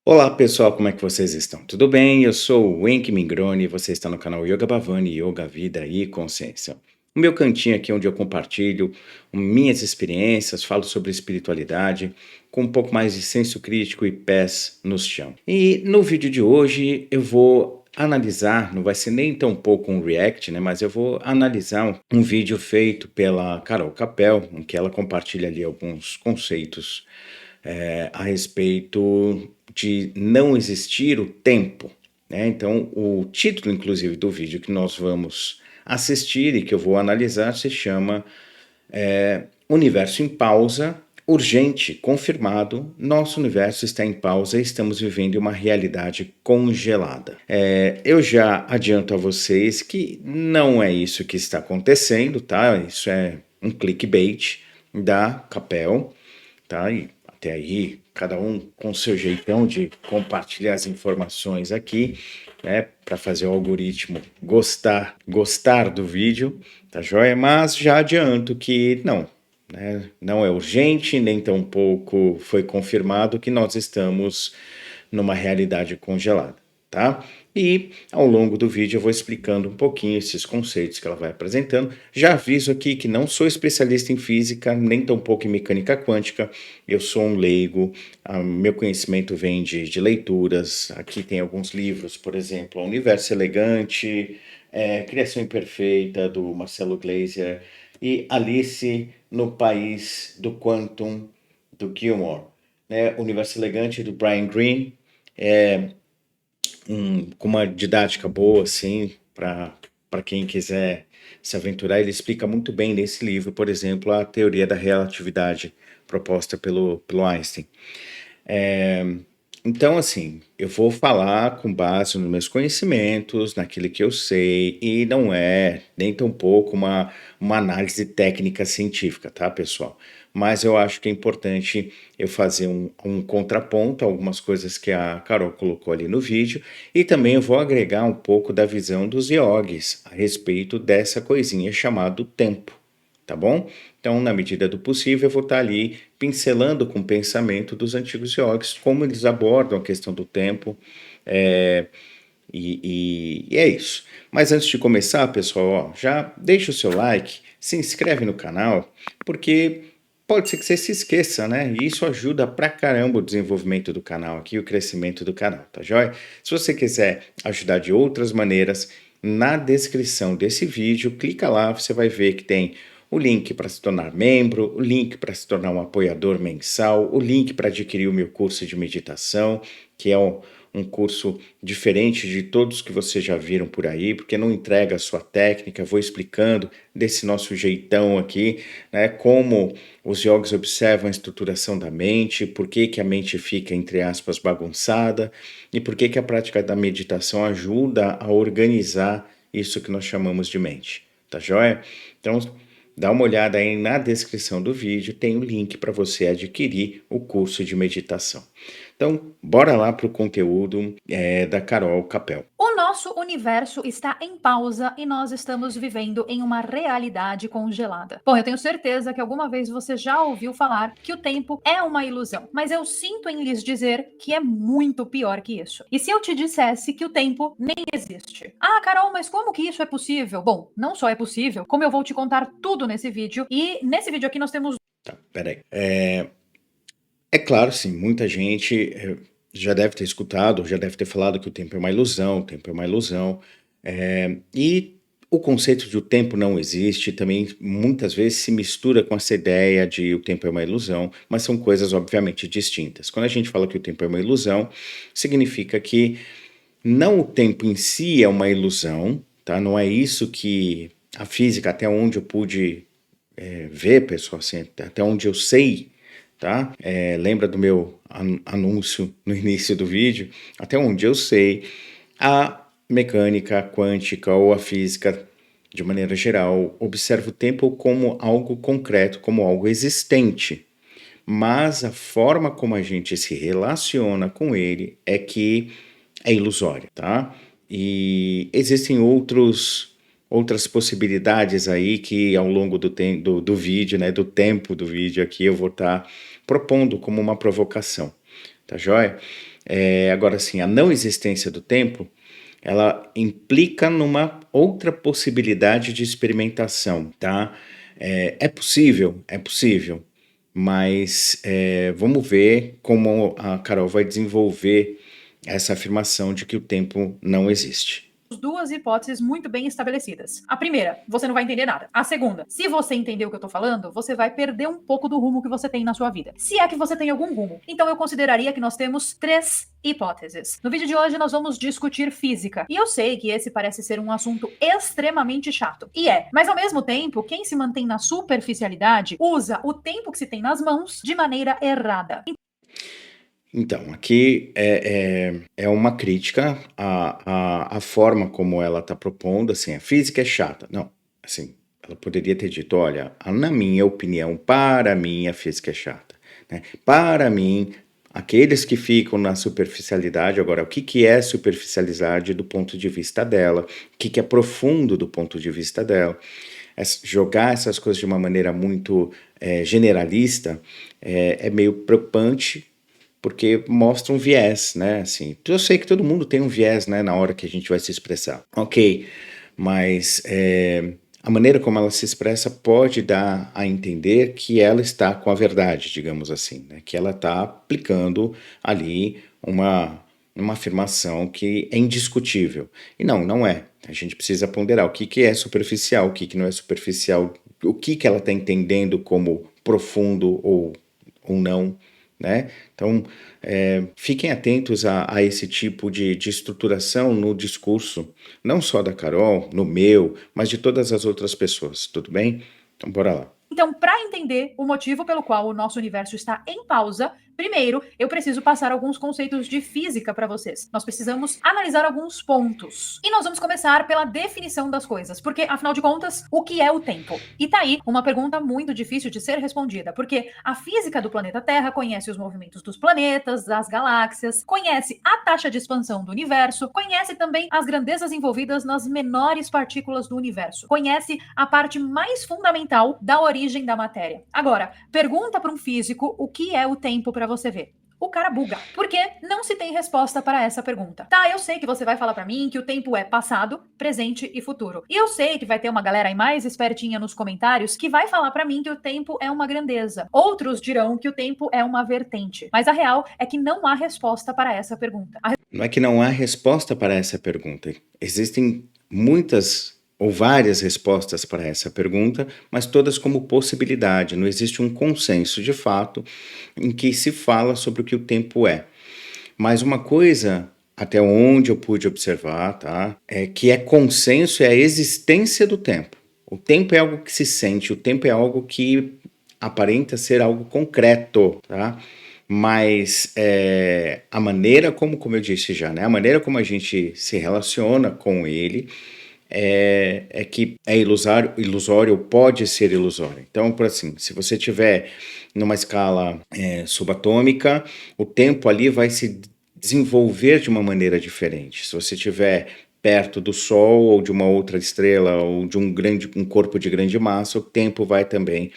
Olá pessoal, como é que vocês estão? Tudo bem? Eu sou o Wenki Mingroni e você está no canal Yoga Bhavani, Yoga Vida e Consciência. O meu cantinho aqui onde eu compartilho minhas experiências, falo sobre espiritualidade, com um pouco mais de senso crítico e pés no chão. E no vídeo de hoje eu vou analisar, não vai ser nem tão pouco um react, né? Mas eu vou analisar um vídeo feito pela Carol Capel, em que ela compartilha ali alguns conceitos a respeito de não existir o tempo, né? Então, o título, inclusive, do vídeo que nós vamos assistir e que eu vou analisar se chama Universo em Pausa, Urgente, Confirmado, Nosso Universo está em pausa e estamos vivendo uma realidade congelada. Eu já adianto a vocês que não é isso que está acontecendo, tá? Isso é um clickbait da Capel, tá? E até aí, cada um com seu jeitão de compartilhar as informações aqui, né? Para fazer o algoritmo gostar do vídeo, tá joia? Mas já adianto que não, né? Não é urgente, nem tampouco foi confirmado que nós estamos numa realidade congelada, tá? E ao longo do vídeo eu vou explicando um pouquinho esses conceitos que ela vai apresentando. Já aviso aqui que não sou especialista em física, nem tampouco em mecânica quântica, eu sou um leigo, meu conhecimento vem de leituras. Aqui tem alguns livros, por exemplo, O Universo Elegante, Criação Imperfeita, do Marcelo Gleiser, e Alice no País do Quantum, do Gilmore, né? Universo Elegante, do Brian Greene, com uma didática boa, assim, para quem quiser se aventurar. Ele explica muito bem nesse livro, por exemplo, a teoria da relatividade proposta pelo Einstein. É, então, assim, eu vou falar com base nos meus conhecimentos, naquilo que eu sei, e não é nem tampouco uma análise técnica científica, tá, pessoal? Mas eu acho que é importante eu fazer um contraponto a algumas coisas que a Carol colocou ali no vídeo, e também eu vou agregar um pouco da visão dos yogis a respeito dessa coisinha chamada tempo, tá bom? Então, na medida do possível, eu vou estar ali pincelando com o pensamento dos antigos yogis, como eles abordam a questão do tempo, é, e é isso. Mas antes de começar, pessoal, ó, já deixa o seu like, se inscreve no canal, porque pode ser que você se esqueça, né? E isso ajuda pra caramba o desenvolvimento do canal aqui, o crescimento do canal, tá joia? Se você quiser ajudar de outras maneiras, na descrição desse vídeo, clica lá, você vai ver que tem o link para se tornar membro, o link para se tornar um apoiador mensal, o link para adquirir o meu curso de meditação, que é um curso diferente de todos que vocês já viram por aí, porque não entrega a sua técnica, vou explicando desse nosso jeitão aqui, né, como os yogis observam a estruturação da mente, por que que a mente fica, entre aspas, bagunçada, e por que que a prática da meditação ajuda a organizar isso que nós chamamos de mente, tá joia? Então, dá uma olhada aí na descrição do vídeo, tem o link para você adquirir o curso de meditação. Então, bora lá para o conteúdo da Carol Capel. O nosso universo está em pausa e nós estamos vivendo em uma realidade congelada. Bom, eu tenho certeza que alguma vez você já ouviu falar que o tempo é uma ilusão, mas eu sinto em lhes dizer que é muito pior que isso. E se eu te dissesse que o tempo nem existe? Ah, Carol, mas como que isso é possível? Bom, não só é possível, como eu vou te contar tudo nesse vídeo. E nesse vídeo aqui nós temos Tá, peraí. É claro, sim, muita gente já deve ter escutado, já deve ter falado que o tempo é uma ilusão, o tempo é uma ilusão. E o conceito de o tempo não existe também muitas vezes se mistura com essa ideia de o tempo é uma ilusão, mas são coisas obviamente distintas. Quando a gente fala que o tempo é uma ilusão, significa que não o tempo em si é uma ilusão, tá? Não é isso que a física, até onde eu pude ver, pessoal, assim, até onde eu sei, tá? Lembra do meu anúncio no início do vídeo? Até onde eu sei, a mecânica quântica ou a física, de maneira geral, observa o tempo como algo concreto, como algo existente. Mas a forma como a gente se relaciona com ele é que é ilusória, tá? E existem outras possibilidades aí que ao longo do vídeo, né, do tempo do vídeo aqui, eu vou estar propondo como uma provocação, tá joia? Agora, sim, a não existência do tempo, ela implica numa outra possibilidade de experimentação, tá? É possível, mas vamos ver como a Carol vai desenvolver essa afirmação de que o tempo não existe. Duas hipóteses muito bem estabelecidas. A primeira, você não vai entender nada. A segunda, se você entender o que eu tô falando, você vai perder um pouco do rumo que você tem na sua vida. Se é que você tem algum rumo. Então eu consideraria que nós temos três hipóteses. No vídeo de hoje nós vamos discutir física. E eu sei que esse parece ser um assunto extremamente chato. E mas ao mesmo tempo, quem se mantém na superficialidade usa o tempo que se tem nas mãos de maneira errada. Então, aqui é uma crítica à forma como ela está propondo, assim, a física é chata. Não, assim, ela poderia ter dito, olha, na minha opinião, para mim a física é chata, né? Para mim, aqueles que ficam na superficialidade, agora, o que é superficialidade do ponto de vista dela, o que é profundo do ponto de vista dela, jogar essas coisas de uma maneira muito generalista é meio preocupante, porque mostra um viés, né? Assim, eu sei que todo mundo tem um viés, né, na hora que a gente vai se expressar. Ok, mas a maneira como ela se expressa pode dar a entender que ela está com a verdade, digamos assim, né? Que ela está aplicando ali uma afirmação que é indiscutível. E não é. A gente precisa ponderar o que é superficial, o que não é superficial, o que ela está entendendo como profundo ou não, né? Então, fiquem atentos a esse tipo de estruturação no discurso, não só da Carol, no meu, mas de todas as outras pessoas, tudo bem? Então, bora lá. Então, para entender o motivo pelo qual o nosso universo está em pausa, primeiro eu preciso passar alguns conceitos de física para vocês. Nós precisamos analisar alguns pontos. E nós vamos começar pela definição das coisas, porque afinal de contas, o que é o tempo? E tá aí uma pergunta muito difícil de ser respondida, porque a física do planeta Terra conhece os movimentos dos planetas, das galáxias, conhece a taxa de expansão do universo, conhece também as grandezas envolvidas nas menores partículas do universo, conhece a parte mais fundamental da origem da matéria. Agora, pergunta para um físico o que é o tempo para você ver. O cara buga, porque não se tem resposta para essa pergunta. Tá, eu sei que você vai falar para mim que o tempo é passado, presente e futuro. E eu sei que vai ter uma galera aí mais espertinha nos comentários que vai falar para mim que o tempo é uma grandeza. Outros dirão que o tempo é uma vertente. Mas a real é que não há resposta para essa pergunta. Não é que não há resposta para essa pergunta. Existem muitas ou várias respostas para essa pergunta, mas todas como possibilidade. Não existe um consenso de fato em que se fala sobre o que o tempo é. Mas uma coisa, até onde eu pude observar, tá, é que é consenso é a existência do tempo. O tempo é algo que se sente, o tempo é algo que aparenta ser algo concreto, tá? Mas a maneira como eu disse já, né, a maneira como a gente se relaciona com ele que é ilusório ou pode ser ilusório. Então, por assim, se você tiver numa escala subatômica, o tempo ali vai se desenvolver de uma maneira diferente. Se você tiver perto do Sol ou de uma outra estrela ou de um corpo de grande massa, o tempo vai também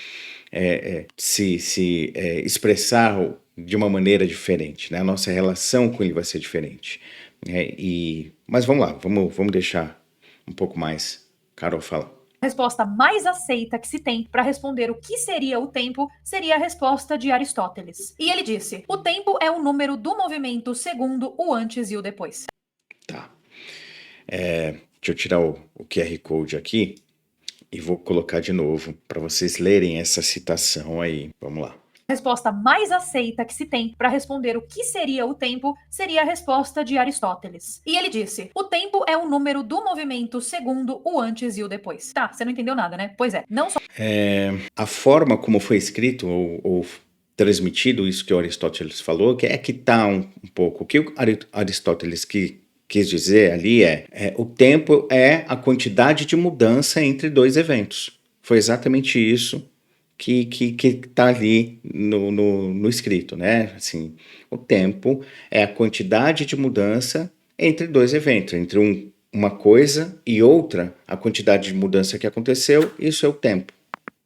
se expressar de uma maneira diferente, né? A nossa relação com ele vai ser diferente. Mas vamos lá, vamos deixar um pouco mais. Carol, fala. A resposta mais aceita que se tem para responder o que seria o tempo seria a resposta de Aristóteles. E ele disse: o tempo é o número do movimento segundo o antes e o depois. Tá. Deixa eu tirar o QR Code aqui e vou colocar de novo para vocês lerem essa citação aí. Vamos lá. A resposta mais aceita que se tem para responder o que seria o tempo seria a resposta de Aristóteles. E ele disse: o tempo é o número do movimento segundo o antes e o depois. Tá, você não entendeu nada, né? Pois é, não só. A forma como foi escrito ou transmitido isso que o Aristóteles falou, que tá um pouco. O que o Aristóteles quis dizer ali o tempo é a quantidade de mudança entre dois eventos. Foi exatamente isso que está ali no escrito, né? Assim, o tempo é a quantidade de mudança entre dois eventos, entre uma coisa e outra, a quantidade de mudança que aconteceu, isso é o tempo,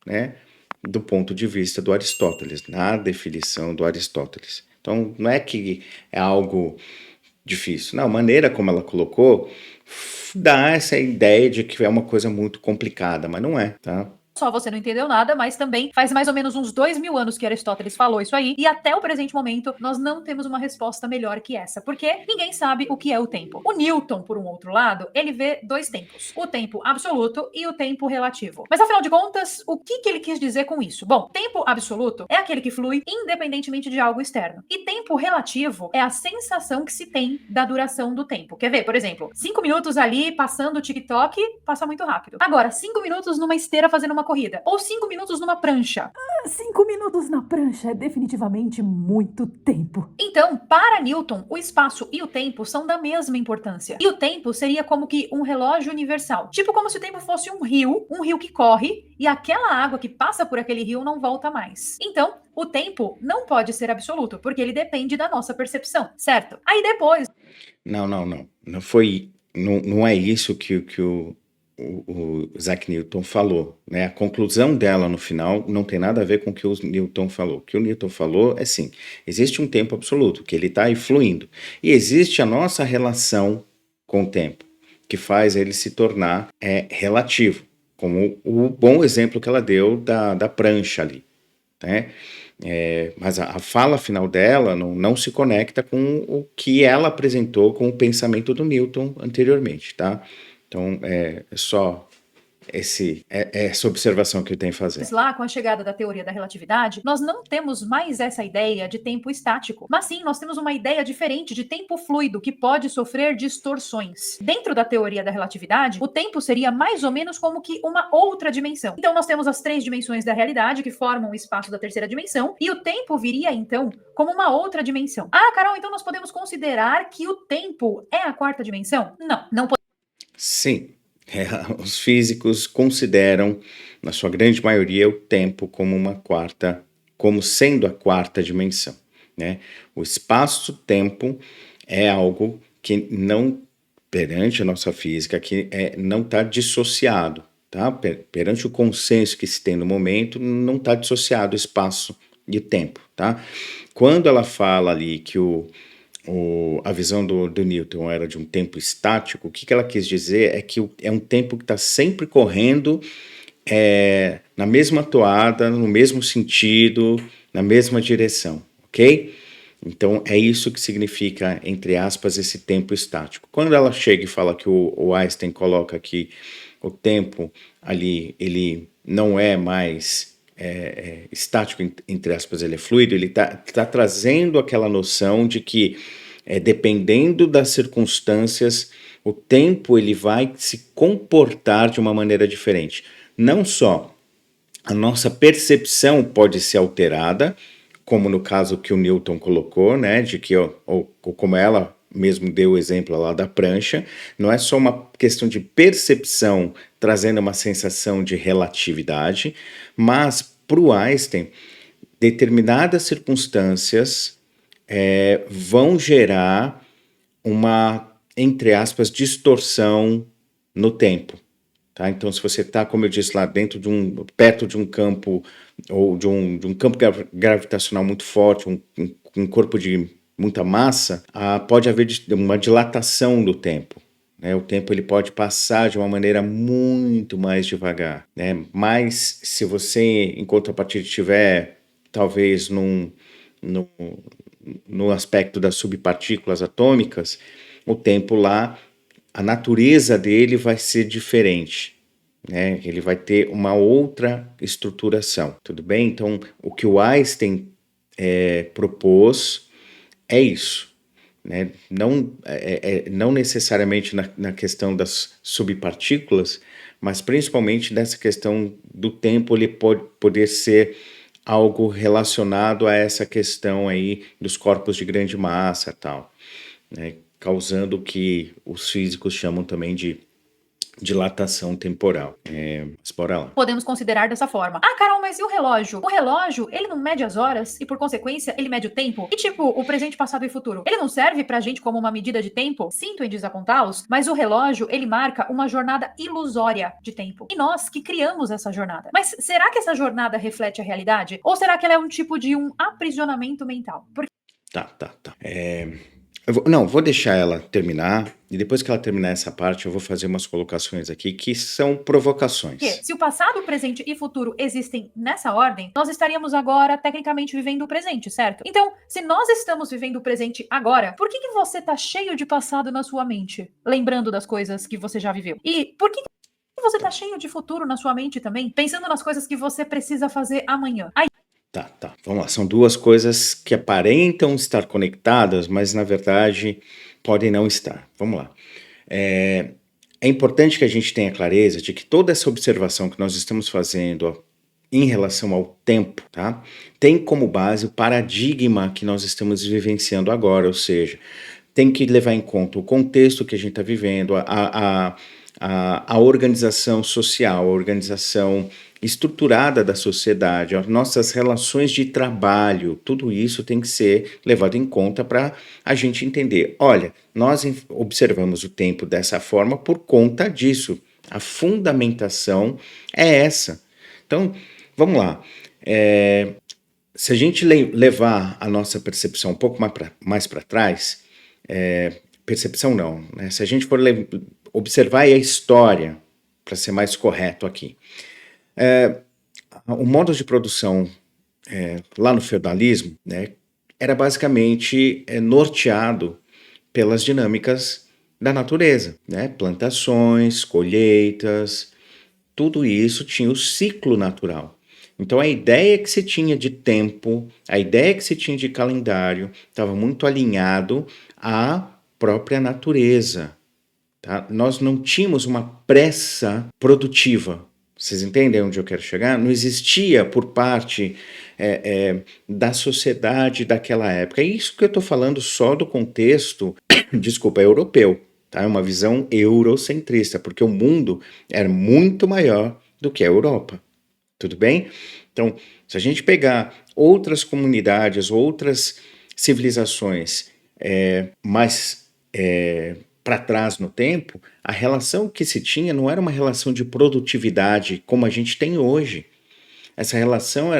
né? Do ponto de vista do Aristóteles, na definição do Aristóteles. Então, não é que é algo difícil. Não, a maneira como ela colocou dá essa ideia de que é uma coisa muito complicada, mas não é, tá? Só você não entendeu nada, mas também faz mais ou menos uns 2000 anos que Aristóteles falou isso aí, e até o presente momento nós não temos uma resposta melhor que essa, porque ninguém sabe o que é o tempo. O Newton, por um outro lado, ele vê dois tempos, o tempo absoluto e o tempo relativo. Mas afinal de contas, o que ele quis dizer com isso? Bom, tempo absoluto é aquele que flui independentemente de algo externo, e tempo relativo é a sensação que se tem da duração do tempo. Quer ver, por exemplo, 5 minutos ali passando o TikTok passa muito rápido. Agora, 5 minutos numa esteira fazendo uma corrida, ou 5 minutos numa prancha. 5 minutos na prancha é definitivamente muito tempo. Então, para Newton, o espaço e o tempo são da mesma importância. E o tempo seria como que um relógio universal. Tipo como se o tempo fosse um rio que corre e aquela água que passa por aquele rio não volta mais. Então, o tempo não pode ser absoluto, porque ele depende da nossa percepção, certo? Aí depois... Não, não, não. Não foi. Não, não é isso que o Isaac Newton falou, né? A conclusão dela no final não tem nada a ver com o que o Newton falou. O que o Newton falou é assim: existe um tempo absoluto, que ele está aí fluindo, e existe a nossa relação com o tempo, que faz ele se tornar relativo, como o bom exemplo que ela deu da prancha ali, né? Mas a fala final dela não se conecta com o que ela apresentou com o pensamento do Newton anteriormente, tá? Então, é só essa observação que eu tenho a fazer. lá, com a chegada da teoria da relatividade, nós não temos mais essa ideia de tempo estático, mas sim, nós temos uma ideia diferente de tempo fluido que pode sofrer distorções. Dentro da teoria da relatividade, o tempo seria mais ou menos como que uma outra dimensão. Então nós temos as 3 dimensões da realidade que formam o espaço da terceira dimensão, e o tempo viria então como uma outra dimensão. Ah, Carol, então nós podemos considerar que o tempo é a 4ª dimensão? Não podemos. Sim, os físicos consideram, na sua grande maioria, o tempo como sendo a 4ª dimensão, né? O espaço-tempo é algo que não, perante a nossa física, que não está dissociado, tá? Perante o consenso que se tem no momento, não está dissociado o espaço e o tempo, tá? Quando ela fala ali que a visão do Newton era de um tempo estático, o que ela quis dizer é que é um tempo que está sempre correndo na mesma toada, no mesmo sentido, na mesma direção, ok? Então é isso que significa, entre aspas, esse tempo estático. Quando ela chega e fala que o Einstein coloca que o tempo ali, ele não é mais estático, entre aspas, ele é fluido, ele tá trazendo aquela noção de que, dependendo das circunstâncias, o tempo ele vai se comportar de uma maneira diferente. Não só a nossa percepção pode ser alterada, como no caso que o Newton colocou, né, de que, ou como ela mesmo deu o exemplo lá da prancha, não é só uma questão de percepção trazendo uma sensação de relatividade, mas para o Einstein, determinadas circunstâncias vão gerar uma, entre aspas, distorção no tempo. Tá? Então, se você está, como eu disse lá, perto de um campo, ou de um campo gravitacional muito forte, um corpo de muita massa, pode haver uma dilatação do tempo. Né? O tempo ele pode passar de uma maneira muito mais devagar. Né? Mas se você, em contrapartida, estiver talvez no aspecto das subpartículas atômicas, o tempo lá, a natureza dele vai ser diferente, né? Ele vai ter uma outra estruturação, tudo bem? Então, o que o Einstein propôs é isso, né? Não necessariamente na questão das subpartículas, mas principalmente nessa questão do tempo, ele pode poder ser algo relacionado a essa questão aí dos corpos de grande massa e tal, né? Causando o que os físicos chamam também de dilatação temporal. Mas bora lá. Podemos considerar dessa forma. Ah, Carol, mas e o relógio? O relógio, ele não mede as horas e, por consequência, ele mede o tempo? E tipo, o presente, passado e futuro? Ele não serve pra gente como uma medida de tempo? Sinto em desapontá-los, mas o relógio, ele marca uma jornada ilusória de tempo. E nós que criamos essa jornada. Mas será que essa jornada reflete a realidade? Ou será que ela é um tipo de um aprisionamento mental? Porque Tá. Não, vou deixar ela terminar, e depois que ela terminar essa parte, eu vou fazer umas colocações aqui que são Que provocações. se o passado, presente e futuro existem nessa ordem, nós estaríamos agora tecnicamente vivendo o presente, certo? Então, se nós estamos vivendo o presente agora, por que você tá cheio de passado na sua mente, lembrando das coisas que você já viveu? E por que você tá cheio de futuro na sua mente também, pensando nas coisas que você precisa fazer amanhã? Aí, Tá. Vamos lá. São duas coisas que aparentam estar conectadas, mas na verdade podem não estar. Vamos lá. É importante que a gente tenha clareza de que toda essa observação que nós estamos fazendo em relação ao tempo, tá? Tem como base o paradigma que nós estamos vivenciando agora, ou seja, tem que levar em conta o contexto que a gente está vivendo, a organização social, a organização estruturada da sociedade, as nossas relações de trabalho, tudo isso tem que ser levado em conta para a gente entender. Olha, nós observamos o tempo dessa forma por conta disso. A fundamentação é essa. Então, vamos lá. Se a gente levar a nossa percepção um pouco mais para trás, percepção não, né? Se a gente for observar a história, para ser mais correto aqui, o modo de produção lá no feudalismo, né, era basicamente norteado pelas dinâmicas da natureza, né? Plantações, colheitas, tudo isso tinha o ciclo natural. Então a ideia que se tinha de tempo, a ideia que se tinha de calendário, estava muito alinhado à própria natureza. Tá? Nós não tínhamos uma pressa produtiva. Vocês entendem onde eu quero chegar? Não existia por parte da sociedade daquela época. É isso que eu estou falando só do contexto, desculpa, europeu. Tá? É uma visão eurocentrista, porque o mundo era muito maior do que a Europa. Tudo bem? Então, se a gente pegar outras comunidades, outras civilizações mais para trás no tempo, a relação que se tinha não era uma relação de produtividade como a gente tem hoje. Essa relação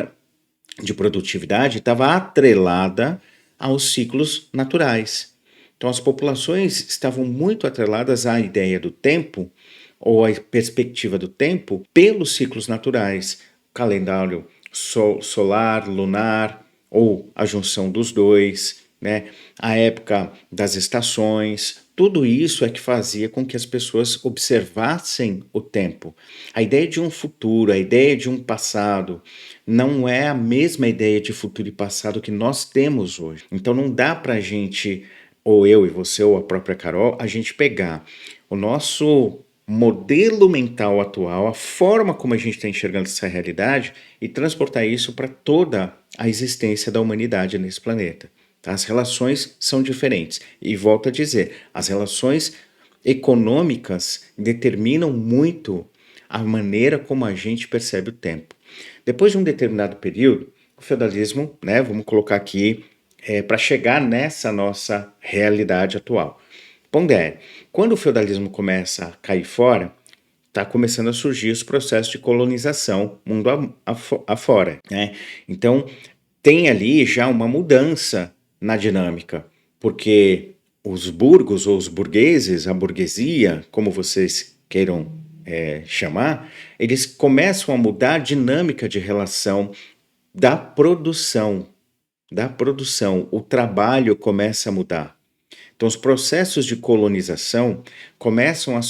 de produtividade estava atrelada aos ciclos naturais. Então, as populações estavam muito atreladas à ideia do tempo, ou à perspectiva do tempo, pelos ciclos naturais. Calendário solar, lunar, ou a junção dos dois, né? A época das estações, tudo isso é que fazia com que as pessoas observassem o tempo. A ideia de um futuro, a ideia de um passado, não é a mesma ideia de futuro e passado que nós temos hoje. Então não dá para a gente, ou eu e você, ou a própria Carol, a gente pegar o nosso modelo mental atual, a forma como a gente está enxergando essa realidade e transportar isso para toda a existência da humanidade nesse planeta. As relações são diferentes. E volto a dizer, as relações econômicas determinam muito a maneira como a gente percebe o tempo. Depois de um determinado período, o feudalismo, né, vamos colocar aqui, para chegar nessa nossa realidade atual. Pondere, quando o feudalismo começa a cair fora, está começando a surgir os processos de colonização mundo afora, né? Então, tem ali já uma mudança na dinâmica, porque os burgos ou os burgueses, a burguesia, como vocês queiram chamar, eles começam a mudar a dinâmica de relação da produção, o trabalho começa a mudar. Então, os processos de colonização começam a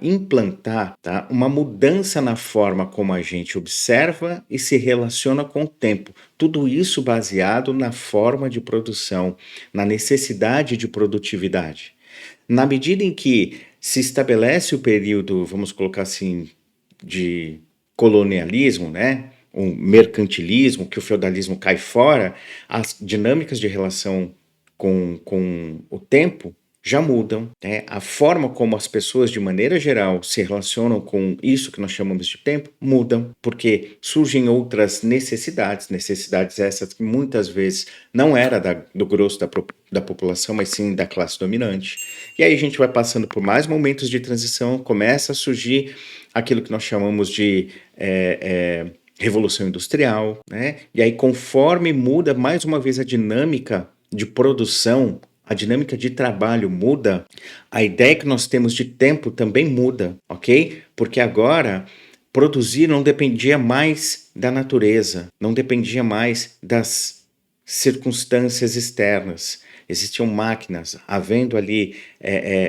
implantar, tá, uma mudança na forma como a gente observa e se relaciona com o tempo. Tudo isso baseado na forma de produção, na necessidade de produtividade. Na medida em que se estabelece o período, vamos colocar assim, de colonialismo, né? Um mercantilismo, que o feudalismo cai fora, as dinâmicas de relação com o tempo já mudam, né? A forma como as pessoas, de maneira geral, se relacionam com isso que nós chamamos de tempo, mudam, porque surgem outras necessidades essas que muitas vezes não era do grosso da população, mas sim da classe dominante. E aí a gente vai passando por mais momentos de transição, começa a surgir aquilo que nós chamamos de Revolução Industrial, né? E aí, conforme muda mais uma vez a dinâmica de produção, a dinâmica de trabalho muda, a ideia que nós temos de tempo também muda, ok? Porque agora produzir não dependia mais da natureza, não dependia mais das circunstâncias externas. Existiam máquinas, havendo ali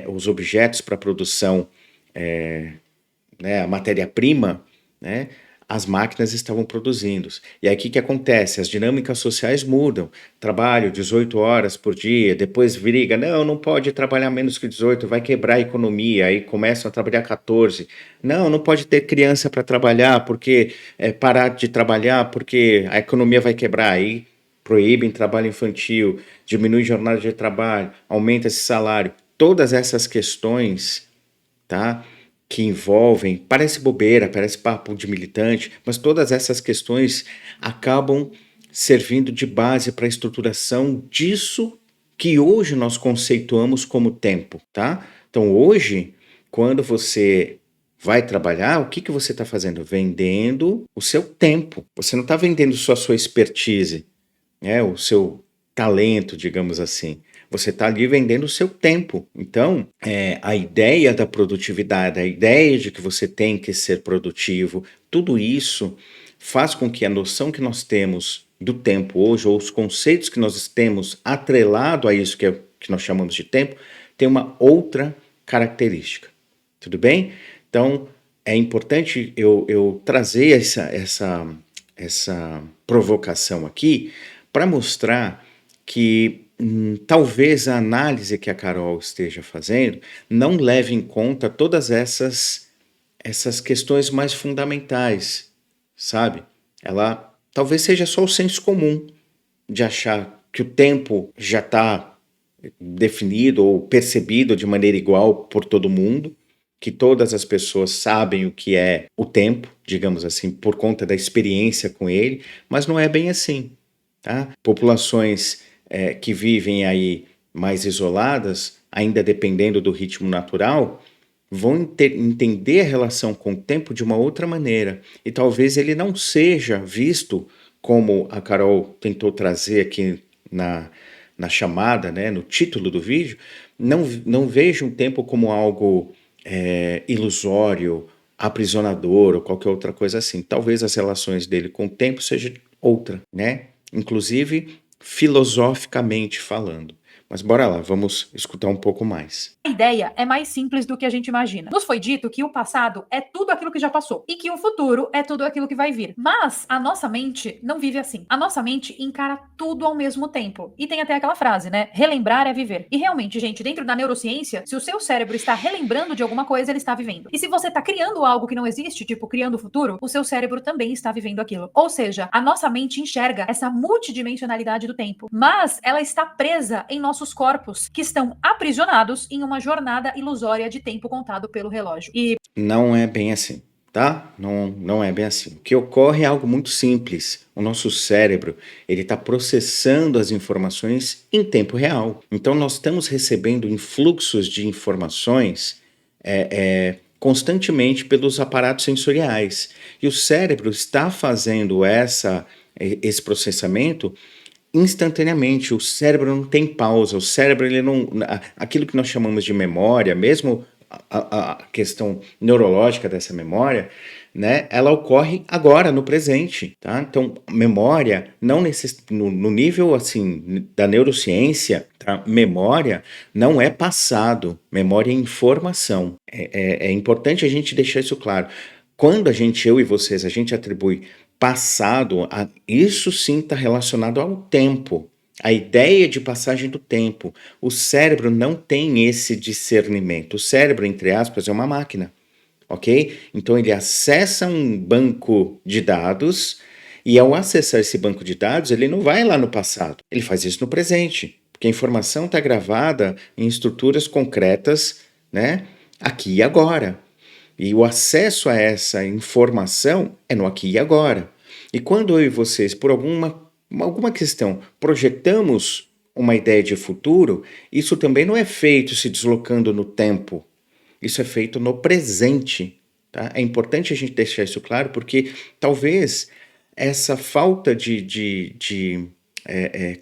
os objetos para produção, né, a matéria-prima, né, as máquinas estavam produzindo. E aí o que acontece? As dinâmicas sociais mudam. Trabalho 18 horas por dia, depois briga, não pode trabalhar menos que 18, vai quebrar a economia, aí começam a trabalhar 14. Não pode ter criança para trabalhar, porque parar de trabalhar, porque a economia vai quebrar. Aí proíbem trabalho infantil, diminui jornada de trabalho, aumenta esse salário. Todas essas questões, tá? Que envolvem, parece bobeira, parece papo de militante, mas todas essas questões acabam servindo de base para a estruturação disso que hoje nós conceituamos como tempo, tá? Então hoje, quando você vai trabalhar, o que você está fazendo? Vendendo o seu tempo. Você não está vendendo só a sua expertise, né? O seu talento, digamos assim. Você está ali vendendo o seu tempo. Então, a ideia da produtividade, a ideia de que você tem que ser produtivo, tudo isso faz com que a noção que nós temos do tempo hoje, ou os conceitos que nós temos atrelado a isso que nós chamamos de tempo, tenha uma outra característica. Tudo bem? Então, é importante eu trazer essa provocação aqui para mostrar que talvez a análise que a Carol esteja fazendo não leve em conta todas essas questões mais fundamentais, sabe? Ela talvez seja só o senso comum de achar que o tempo já está definido ou percebido de maneira igual por todo mundo, que todas as pessoas sabem o que é o tempo, digamos assim, por conta da experiência com ele, mas não é bem assim, tá? Populações que vivem aí mais isoladas, ainda dependendo do ritmo natural, vão entender a relação com o tempo de uma outra maneira. E talvez ele não seja visto, como a Carol tentou trazer aqui na chamada, né, no título do vídeo, não veja o tempo como algo ilusório, aprisionador ou qualquer outra coisa assim. Talvez as relações dele com o tempo seja outra, né? Inclusive filosoficamente falando. Mas bora lá, vamos escutar um pouco mais. A ideia é mais simples do que a gente imagina. Nos foi dito que o passado é tudo aquilo que já passou e que o futuro é tudo aquilo que vai vir. Mas a nossa mente não vive assim. A nossa mente encara tudo ao mesmo tempo. E tem até aquela frase, né? Relembrar é viver. E realmente, gente, dentro da neurociência, se o seu cérebro está relembrando de alguma coisa, ele está vivendo. E se você está criando algo que não existe, tipo criando o futuro, o seu cérebro também está vivendo aquilo. Ou seja, a nossa mente enxerga essa multidimensionalidade do tempo, mas ela está presa em nossos corpos, que estão aprisionados em uma jornada ilusória de tempo contado pelo relógio. E não é bem assim, tá? Não é bem assim. O que ocorre é algo muito simples. O nosso cérebro, ele está processando as informações em tempo real. Então, nós estamos recebendo influxos de informações constantemente pelos aparatos sensoriais. E o cérebro está fazendo esse processamento instantaneamente. O cérebro não tem pausa, o cérebro, ele não, aquilo que nós chamamos de memória, mesmo a questão neurológica dessa memória, né, ela ocorre agora, no presente, tá? Então, memória, não no nível, assim, da neurociência, tá? Memória não é passado, memória é informação. É importante a gente deixar isso claro. Quando eu e vocês, a gente atribui passado, isso sim está relacionado ao tempo, a ideia de passagem do tempo. O cérebro não tem esse discernimento. O cérebro, entre aspas, é uma máquina, ok? Então ele acessa um banco de dados e ao acessar esse banco de dados, ele não vai lá no passado, ele faz isso no presente, porque a informação está gravada em estruturas concretas, né? Aqui e agora. E o acesso a essa informação é no aqui e agora. E quando eu e vocês, por alguma questão, projetamos uma ideia de futuro, isso também não é feito se deslocando no tempo. Isso é feito no presente. Tá? É importante a gente deixar isso claro, porque talvez essa falta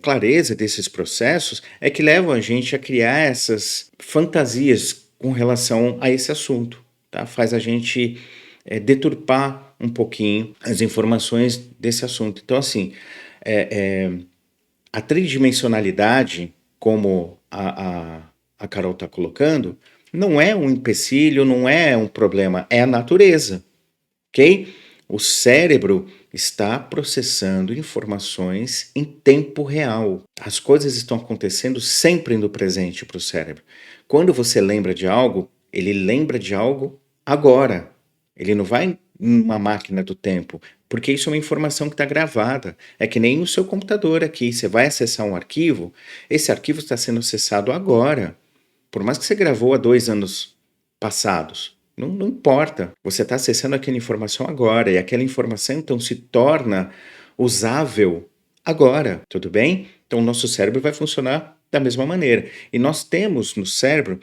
clareza desses processos é que levam a gente a criar essas fantasias com relação a esse assunto, tá? Faz a gente deturpar um pouquinho as informações desse assunto. Então, assim, a tridimensionalidade, como a Carol está colocando, não é um empecilho, não é um problema, é a natureza, ok? O cérebro está processando informações em tempo real. As coisas estão acontecendo sempre no presente para o cérebro. Quando você lembra de algo, ele lembra de algo agora. Ele não vai numa máquina do tempo, porque isso é uma informação que está gravada. É que nem o seu computador aqui. Você vai acessar um arquivo, esse arquivo está sendo acessado agora. Por mais que você gravou há 2 anos passados. Não importa, você está acessando aquela informação agora, e aquela informação então se torna usável agora, tudo bem? Então o nosso cérebro vai funcionar da mesma maneira. E nós temos no cérebro,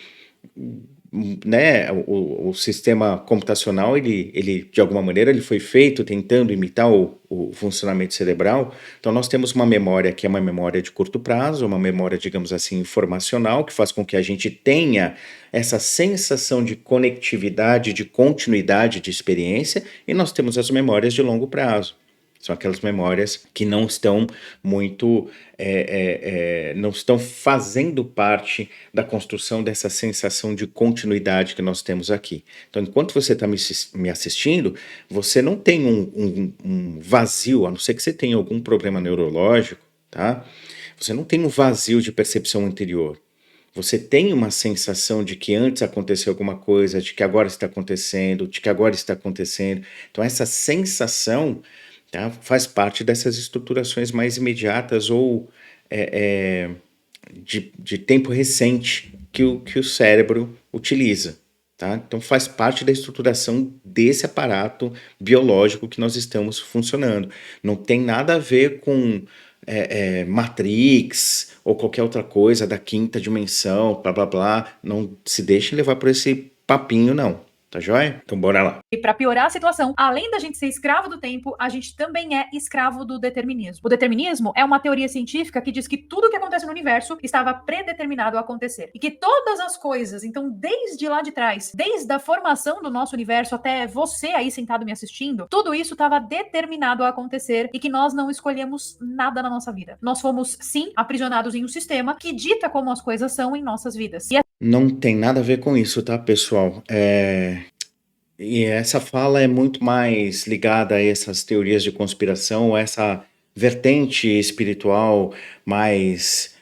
né, o sistema computacional, ele de alguma maneira ele foi feito tentando imitar o funcionamento cerebral. Então nós temos uma memória que é uma memória de curto prazo, uma memória, digamos assim, informacional, que faz com que a gente tenha essa sensação de conectividade, de continuidade de experiência, e nós temos as memórias de longo prazo. São aquelas memórias que não estão muito, não estão fazendo parte da construção dessa sensação de continuidade que nós temos aqui. Então, enquanto você está me assistindo, você não tem um vazio, a não ser que você tenha algum problema neurológico, tá? Você não tem um vazio de percepção anterior. Você tem uma sensação de que antes aconteceu alguma coisa, de que agora está acontecendo, de que agora está acontecendo. Então, essa sensação, tá, faz parte dessas estruturações mais imediatas ou de tempo recente que o cérebro utiliza. Tá? Então, faz parte da estruturação desse aparato biológico que nós estamos funcionando. Não tem nada a ver com Matrix ou qualquer outra coisa da quinta dimensão, blá blá blá. Não se deixe levar por esse papinho, não. Tá joia? Então bora lá. E para piorar a situação, além da gente ser escravo do tempo, a gente também é escravo do determinismo. O determinismo é uma teoria científica que diz que tudo que acontece no universo estava predeterminado a acontecer. E que todas as coisas, então desde lá de trás, desde a formação do nosso universo até você aí sentado me assistindo, tudo isso estava determinado a acontecer e que nós não escolhemos nada na nossa vida. Nós fomos, sim, aprisionados em um sistema que dita como as coisas são em nossas vidas. E Não tem nada a ver com isso, tá, pessoal? E essa fala é muito mais ligada a essas teorias de conspiração, essa vertente espiritual mais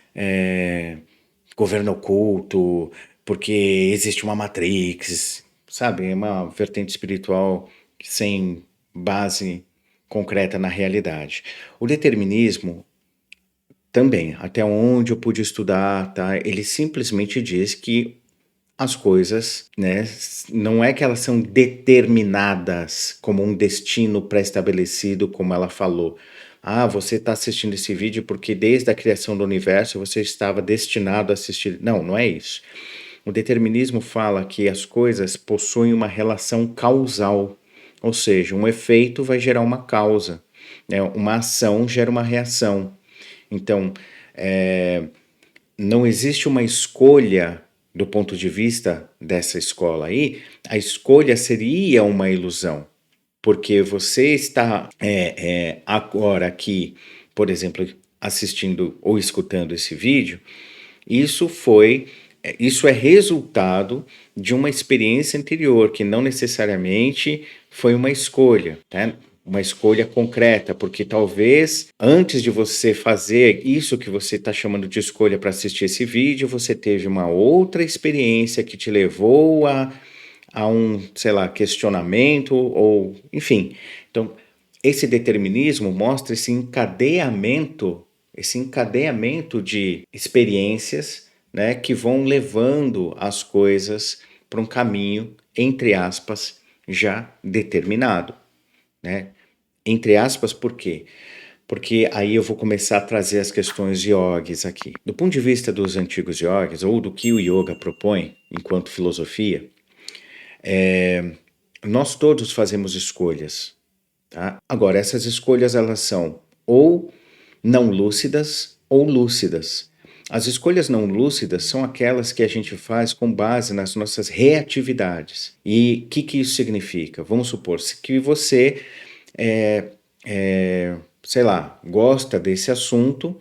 governo oculto, porque existe uma Matrix, sabe? É uma vertente espiritual sem base concreta na realidade. O determinismo também, até onde eu pude estudar, tá? Ele simplesmente diz que as coisas, né, não é que elas são determinadas como um destino pré-estabelecido, como ela falou. Ah, você está assistindo esse vídeo porque desde a criação do universo você estava destinado a assistir. Não, não é isso. O determinismo fala que as coisas possuem uma relação causal, ou seja, um efeito vai gerar uma causa, né? Uma ação gera uma reação. Então, não existe uma escolha do ponto de vista dessa escola aí. A escolha seria uma ilusão, porque você está agora aqui, por exemplo, assistindo ou escutando esse vídeo, isso é resultado de uma experiência anterior, que não necessariamente foi uma escolha, tá? Uma escolha concreta, porque talvez antes de você fazer isso que você está chamando de escolha para assistir esse vídeo, você teve uma outra experiência que te levou a um, sei lá, questionamento, ou enfim. Então, esse determinismo mostra esse encadeamento de experiências, né, que vão levando as coisas para um caminho, entre aspas, já determinado. Né? Entre aspas, por quê? Porque aí eu vou começar a trazer as questões yogis aqui. Do ponto de vista dos antigos yogis, ou do que o yoga propõe enquanto filosofia, nós todos fazemos escolhas, tá? Agora, essas escolhas elas são ou não lúcidas ou lúcidas. As escolhas não lúcidas são aquelas que a gente faz com base nas nossas reatividades. E o que isso significa? Vamos supor que você, sei lá, gosta desse assunto,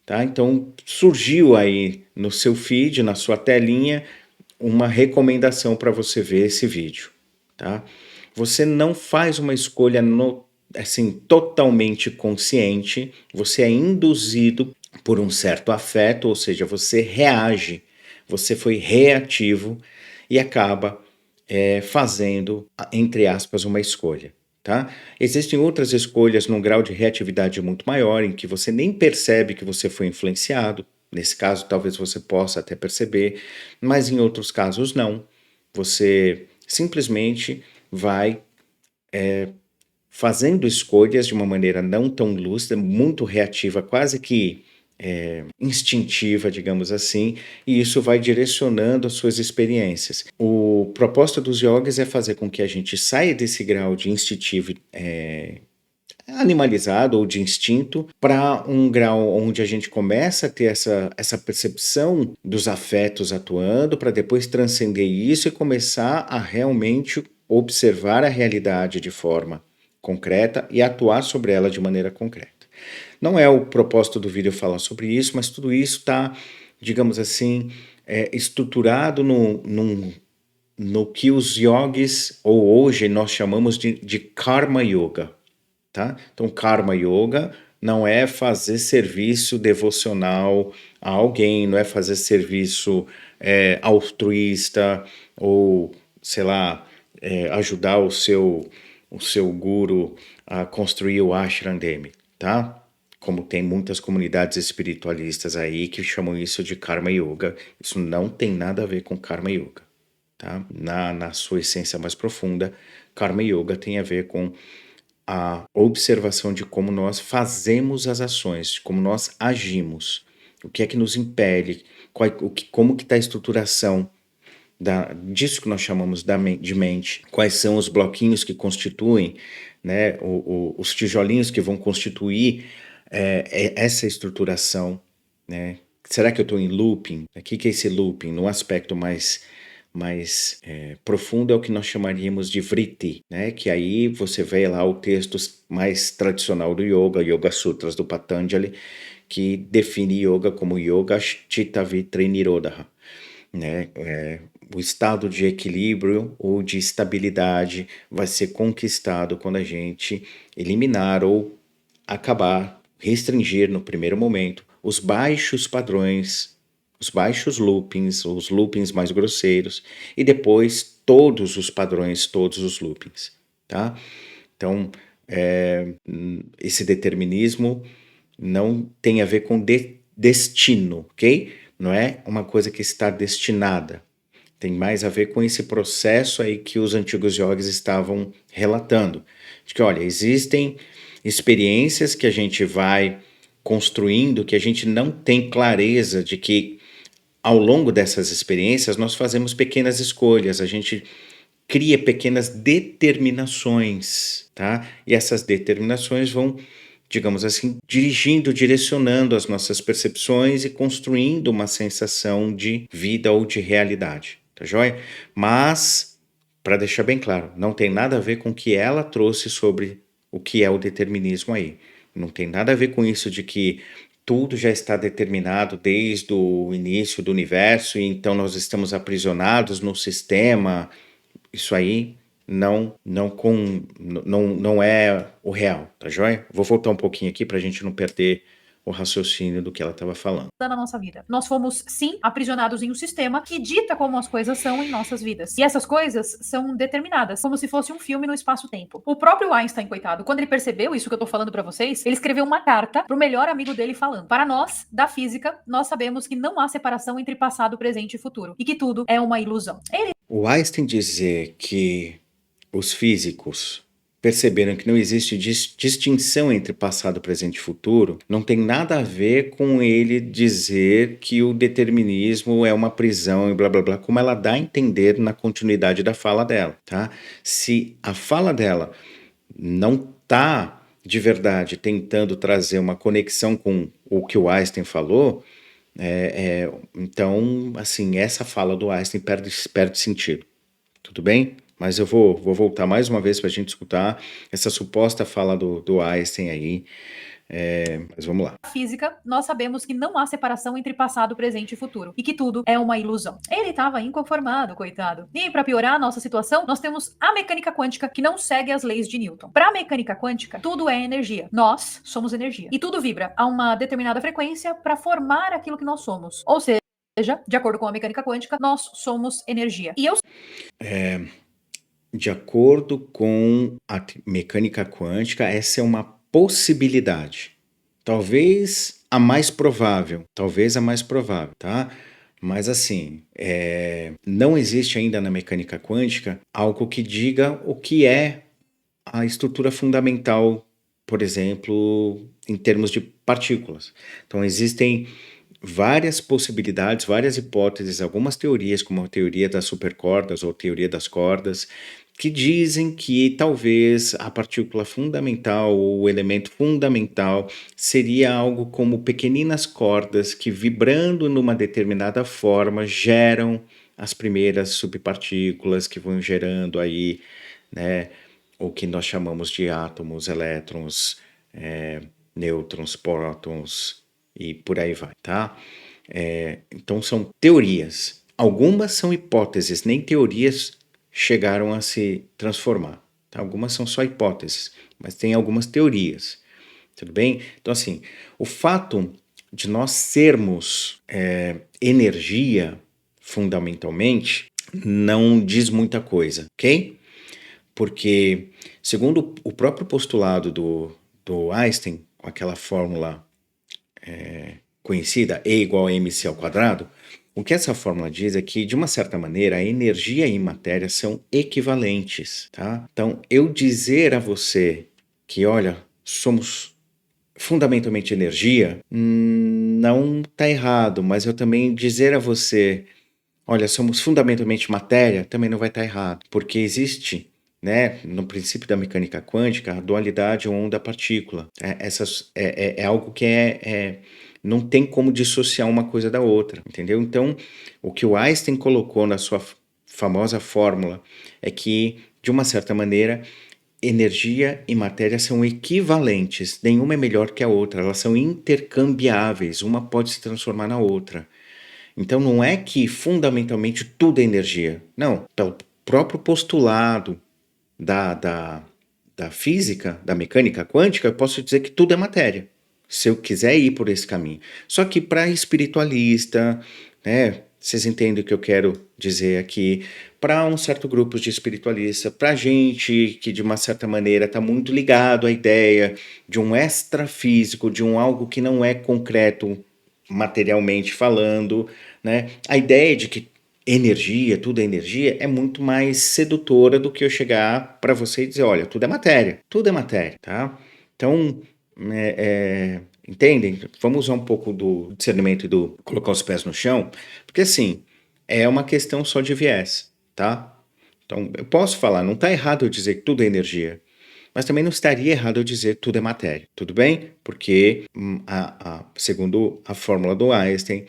tá? Então surgiu aí no seu feed, na sua telinha, uma recomendação para você ver esse vídeo, tá? Você não faz uma escolha assim, totalmente consciente, você é induzido por um certo afeto, ou seja, você reage, você foi reativo e acaba fazendo, entre aspas, uma escolha. Tá? Existem outras escolhas num grau de reatividade muito maior, em que você nem percebe que você foi influenciado. Nesse caso, talvez você possa até perceber, mas em outros casos, não. Você simplesmente vai fazendo escolhas de uma maneira não tão lúcida, muito reativa, quase que instintiva, digamos assim, e isso vai direcionando as suas experiências. O propósito dos yogis é fazer com que a gente saia desse grau de instintivo animalizado ou de instinto para um grau onde a gente começa a ter essa percepção dos afetos atuando, para depois transcender isso e começar a realmente observar a realidade de forma concreta e atuar sobre ela de maneira concreta. Não é o propósito do vídeo falar sobre isso, mas tudo isso está, digamos assim, estruturado no que os yogis, ou hoje nós chamamos de Karma Yoga. Tá? Então, Karma Yoga não é fazer serviço devocional a alguém, não é fazer serviço altruísta ou, sei lá, ajudar o seu guru a construir o ashram dele, tá? Como tem muitas comunidades espiritualistas aí que chamam isso de Karma Yoga. Isso não tem nada a ver com Karma Yoga, tá? Na sua essência mais profunda, Karma Yoga tem a ver com a observação de como nós fazemos as ações, de como nós agimos, o que é que nos impele, como que está a estruturação disso que nós chamamos de mente, quais são os bloquinhos que constituem, né, os tijolinhos que vão constituir essa estruturação, né? Será que eu estou em looping? O que é esse looping? No aspecto mais profundo é o que nós chamaríamos de vritti, né? Que aí você vê lá o texto mais tradicional do Yoga Sutras do Patanjali, que define yoga como Yoga Chitta Vritti Nirodha, né? O estado de equilíbrio ou de estabilidade vai ser conquistado quando a gente eliminar ou acabar, restringir no primeiro momento os baixos padrões, os baixos loopings, os loopings mais grosseiros, e depois todos os padrões, todos os loopings, tá? Então, esse determinismo não tem a ver com destino, ok? Não é uma coisa que está destinada. Tem mais a ver com esse processo aí que os antigos yogis estavam relatando. De que, olha, existem experiências que a gente vai construindo, que a gente não tem clareza de que ao longo dessas experiências nós fazemos pequenas escolhas, a gente cria pequenas determinações, tá? E essas determinações vão, digamos assim, direcionando as nossas percepções e construindo uma sensação de vida ou de realidade, tá joia? Mas, para deixar bem claro, não tem nada a ver com o que ela trouxe sobre o que é o determinismo aí. Não tem nada a ver com isso de que tudo já está determinado desde o início do universo e então nós estamos aprisionados no sistema. Isso aí não é o real, tá joia? Vou voltar um pouquinho aqui para a gente não perder o raciocínio do que ela estava falando. Na nossa vida. Nós fomos, sim, aprisionados em um sistema que dita como as coisas são em nossas vidas. E essas coisas são determinadas, como se fosse um filme no espaço-tempo. O próprio Einstein, coitado, quando ele percebeu isso que eu tô falando pra vocês, ele escreveu uma carta pro melhor amigo dele falando: para nós, da física, nós sabemos que não há separação entre passado, presente e futuro, e que tudo é uma ilusão. O Einstein dizer que os físicos perceberam que não existe distinção entre passado, presente e futuro, não tem nada a ver com ele dizer que o determinismo é uma prisão e blá blá blá, como ela dá a entender na continuidade da fala dela, tá? Se a fala dela não está de verdade tentando trazer uma conexão com o que o Einstein falou, então, assim, essa fala do Einstein perde sentido. Tudo bem? Mas eu vou voltar mais uma vez para a gente escutar essa suposta fala do Einstein aí. Mas vamos lá. Física, nós sabemos que não há separação entre passado, presente e futuro, e que tudo é uma ilusão. Ele estava inconformado, coitado. E para piorar a nossa situação, nós temos a mecânica quântica que não segue as leis de Newton. Para a mecânica quântica, tudo é energia. Nós somos energia. E tudo vibra a uma determinada frequência para formar aquilo que nós somos. Ou seja, de acordo com a mecânica quântica, nós somos energia. E eu De acordo com a mecânica quântica, essa é uma possibilidade. Talvez a mais provável, tá? Mas assim, não existe ainda na mecânica quântica algo que diga o que é a estrutura fundamental, por exemplo, em termos de partículas. Então existem várias possibilidades, várias hipóteses, algumas teorias, como a teoria das supercordas ou teoria das cordas, que dizem que talvez a partícula fundamental, ou o elemento fundamental, seria algo como pequeninas cordas que, vibrando numa determinada forma, geram as primeiras subpartículas que vão gerando aí, né, o que nós chamamos de átomos, elétrons, nêutrons, prótons e por aí vai, tá? Então são teorias. Algumas são hipóteses, nem teorias chegaram a se transformar. Tá? Algumas são só hipóteses, mas tem algumas teorias. Tudo bem? Então, assim, o fato de nós sermos energia, fundamentalmente, não diz muita coisa, ok? Porque, segundo o próprio postulado do Einstein, com aquela fórmula conhecida, E igual a mc ao quadrado, o que essa fórmula diz é que, de uma certa maneira, a energia e matéria são equivalentes, tá? Então, eu dizer a você que, olha, somos fundamentalmente energia, não está errado, mas eu também dizer a você, olha, somos fundamentalmente matéria, também não vai estar errado, porque existe, né, no princípio da mecânica quântica, a dualidade onda-partícula. É algo que não tem como dissociar uma coisa da outra, entendeu? Então, o que o Einstein colocou na sua famosa fórmula é que, de uma certa maneira, energia e matéria são equivalentes, nenhuma é melhor que a outra, elas são intercambiáveis, uma pode se transformar na outra. Então, não é que fundamentalmente tudo é energia, não, pelo próprio postulado da física, da mecânica quântica, eu posso dizer que tudo é matéria, se eu quiser ir por esse caminho. Só que para espiritualista, né, vocês entendem o que eu quero dizer aqui, para um certo grupo de espiritualista, para gente que de uma certa maneira está muito ligado à ideia de um extrafísico, de um algo que não é concreto materialmente falando, né, a ideia de que energia, tudo é energia, é muito mais sedutora do que eu chegar para você e dizer, olha, tudo é matéria, tá? Então, entendem? Vamos usar um pouco do discernimento e do colocar os pés no chão, porque assim, é uma questão só de viés, tá? Então, eu posso falar, não está errado eu dizer que tudo é energia, mas também não estaria errado eu dizer que tudo é matéria, tudo bem? Porque, segundo a fórmula do Einstein,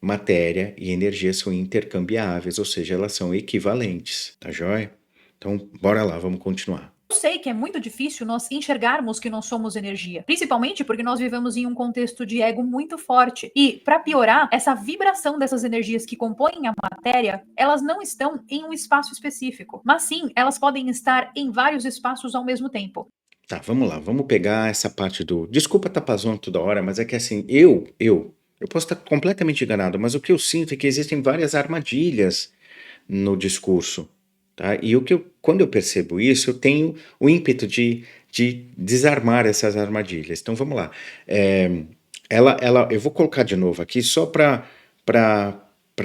matéria e energia são intercambiáveis, ou seja, elas são equivalentes, tá joia? Então, bora lá, vamos continuar. Eu sei que é muito difícil nós enxergarmos que nós somos energia, principalmente porque nós vivemos em um contexto de ego muito forte. E, para piorar, essa vibração dessas energias que compõem a matéria, elas não estão em um espaço específico, mas sim, elas podem estar em vários espaços ao mesmo tempo. Tá, vamos lá, vamos pegar essa parte do... Desculpa estar passando toda hora, mas é que assim, eu posso estar completamente enganado, mas o que eu sinto é que existem várias armadilhas no discurso. Tá? E quando eu percebo isso, eu tenho o ímpeto de desarmar essas armadilhas. Então vamos lá. Eu vou colocar de novo aqui só para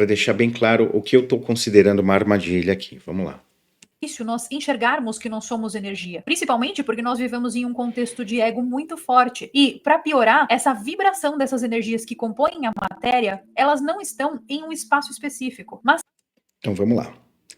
deixar bem claro o que eu estou considerando uma armadilha aqui. Vamos lá. Difícil nós enxergarmos que nós somos energia, principalmente porque nós vivemos em um contexto de ego muito forte. E, para piorar, essa vibração dessas energias que compõem a matéria, elas não estão em um espaço específico, mas... Então vamos lá.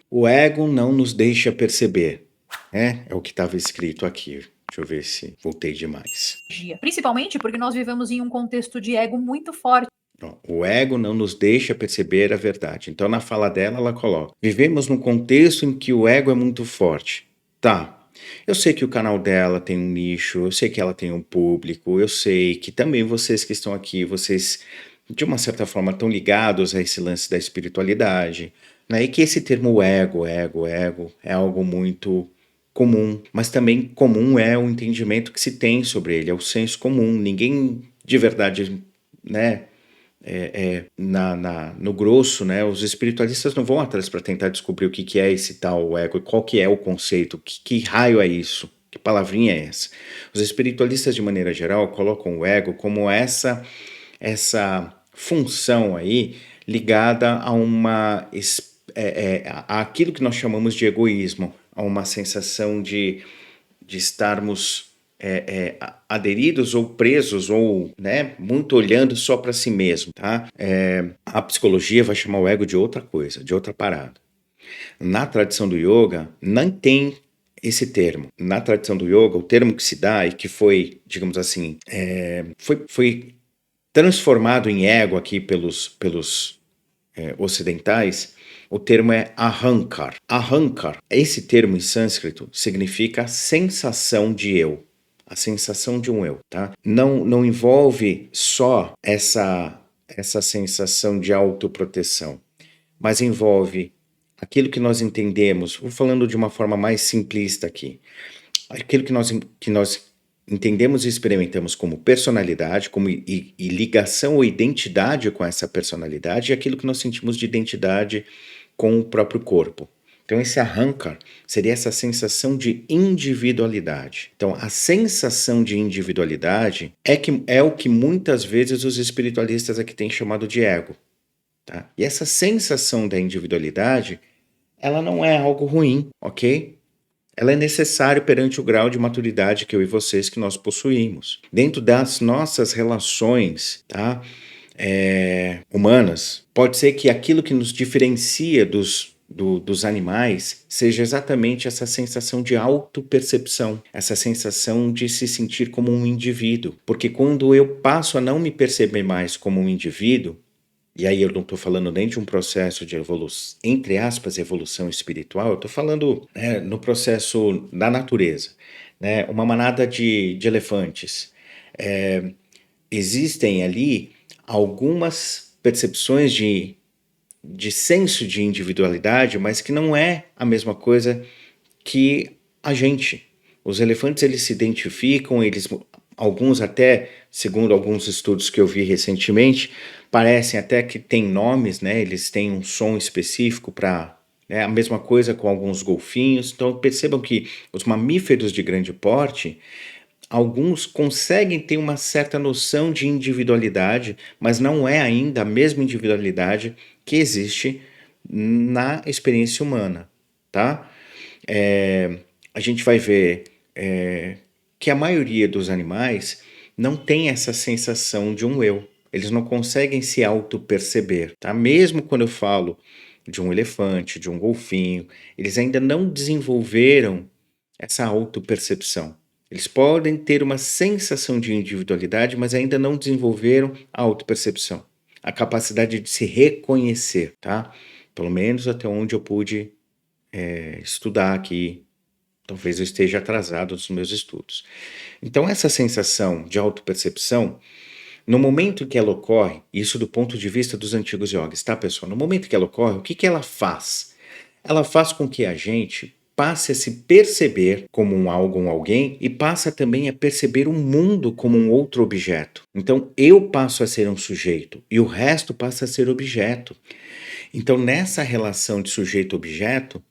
O ego não nos deixa perceber, né? É o que estava escrito aqui. Deixa eu ver se voltei demais. Principalmente porque nós vivemos em um contexto de ego muito forte. Ó, o ego não nos deixa perceber a verdade. Então, na fala dela, ela coloca: vivemos num contexto em que o ego é muito forte. Tá. Eu sei que o canal dela tem um nicho, eu sei que ela tem um público, eu sei que também vocês que estão aqui, vocês de uma certa forma estão ligados a esse lance da espiritualidade, né? E que esse termo ego é algo muito comum, mas também comum é o entendimento que se tem sobre ele, é o senso comum. Ninguém de verdade, né? No grosso, né, os espiritualistas não vão atrás para tentar descobrir o que é esse tal ego, qual que é o conceito, que raio é isso, que palavrinha é essa. Os espiritualistas, de maneira geral, colocam o ego como essa função aí ligada a aquilo que nós chamamos de egoísmo, a uma sensação de estarmos aderidos ou presos ou, né, muito olhando só para si mesmo, tá? A psicologia vai chamar o ego de outra coisa, de outra parada. Na tradição do yoga, não tem esse termo. Na tradição do yoga, o termo que se dá e que foi, digamos assim, foi transformado em ego aqui pelos ocidentais, o termo é ahankar. Ahankar, esse termo em sânscrito, significa sensação de eu. A sensação de um eu, tá? Não envolve só essa sensação de autoproteção, mas envolve aquilo que nós entendemos, vou falando de uma forma mais simplista aqui, aquilo que nós entendemos e experimentamos como personalidade, como e ligação ou identidade com essa personalidade, e aquilo que nós sentimos de identidade com o próprio corpo. Então, esse ahankar seria essa sensação de individualidade. Então, a sensação de individualidade é o que muitas vezes os espiritualistas aqui têm chamado de ego. Tá? E essa sensação da individualidade, ela não é algo ruim, ok? Ela é necessária perante o grau de maturidade que eu e vocês que nós possuímos. Dentro das nossas relações, tá? Humanas, pode ser que aquilo que nos diferencia dos animais seja exatamente essa sensação de autopercepção, essa sensação de se sentir como um indivíduo. Porque quando eu passo a não me perceber mais como um indivíduo, e aí eu não estou falando nem de um processo de evolução, entre aspas, evolução espiritual, eu estou falando no processo da natureza. Né? Uma manada de elefantes. Existem ali algumas percepções de senso de individualidade, mas que não é a mesma coisa que a gente. Os elefantes, eles se identificam, alguns até, segundo alguns estudos que eu vi recentemente, parecem até que têm nomes, né? Eles têm um som específico para... a mesma coisa com alguns golfinhos. Então percebam que os mamíferos de grande porte, alguns conseguem ter uma certa noção de individualidade, mas não é ainda a mesma individualidade que existe na experiência humana, tá? A gente vai ver que a maioria dos animais não tem essa sensação de um eu. Eles não conseguem se auto-perceber, tá? Mesmo quando eu falo de um elefante, de um golfinho, eles ainda não desenvolveram essa auto-percepção. Eles podem ter uma sensação de individualidade, mas ainda não desenvolveram a autopercepção, a capacidade de se reconhecer, tá? Pelo menos até onde eu pude estudar aqui. Talvez eu esteja atrasado nos meus estudos. Então, essa sensação de autopercepção, no momento que ela ocorre, isso do ponto de vista dos antigos yogis, tá, pessoal? No momento que ela ocorre, o que ela faz? Ela faz com que a gente passe a se perceber como um algo, um alguém, e passa também a perceber o mundo como um outro objeto. Então, eu passo a ser um sujeito e o resto passa a ser objeto. Então, nessa relação de sujeito-objeto,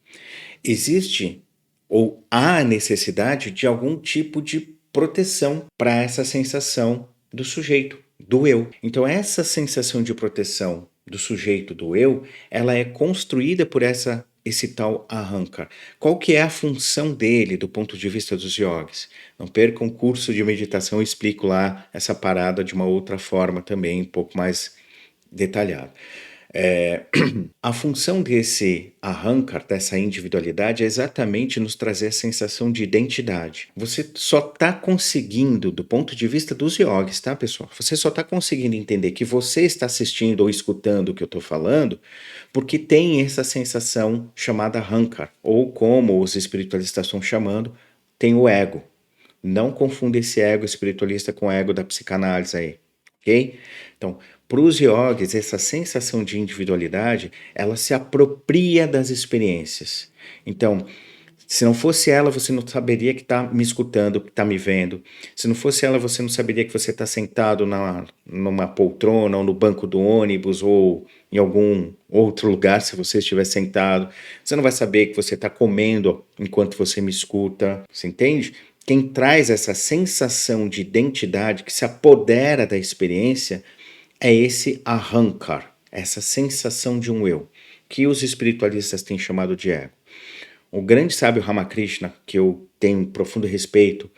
existe ou há necessidade de algum tipo de proteção para essa sensação do sujeito, do eu. Então, essa sensação de proteção do sujeito, do eu, ela é construída por esse tal ahankar. Qual que é a função dele do ponto de vista dos yogis? Não percam um curso de meditação, eu explico lá essa parada de uma outra forma também, um pouco mais detalhada. A função desse arrancar, dessa individualidade, é exatamente nos trazer a sensação de identidade. Você só está conseguindo, do ponto de vista dos yogis, tá, pessoal? Você só está conseguindo entender que você está assistindo ou escutando o que eu estou falando porque tem essa sensação chamada arrancar, ou como os espiritualistas estão chamando, tem o ego. Não confunda esse ego espiritualista com o ego da psicanálise aí, ok? Então, para os yogis, essa sensação de individualidade, ela se apropria das experiências. Então, se não fosse ela, você não saberia que está me escutando, que está me vendo. Se não fosse ela, você não saberia que você está sentado numa poltrona, ou no banco do ônibus, ou em algum outro lugar, se você estiver sentado. Você não vai saber que você está comendo enquanto você me escuta. Você entende? Quem traz essa sensação de identidade, que se apodera da experiência, é esse ahankar, essa sensação de um eu, que os espiritualistas têm chamado de ego. O grande sábio Ramakrishna, que eu tenho um profundo respeito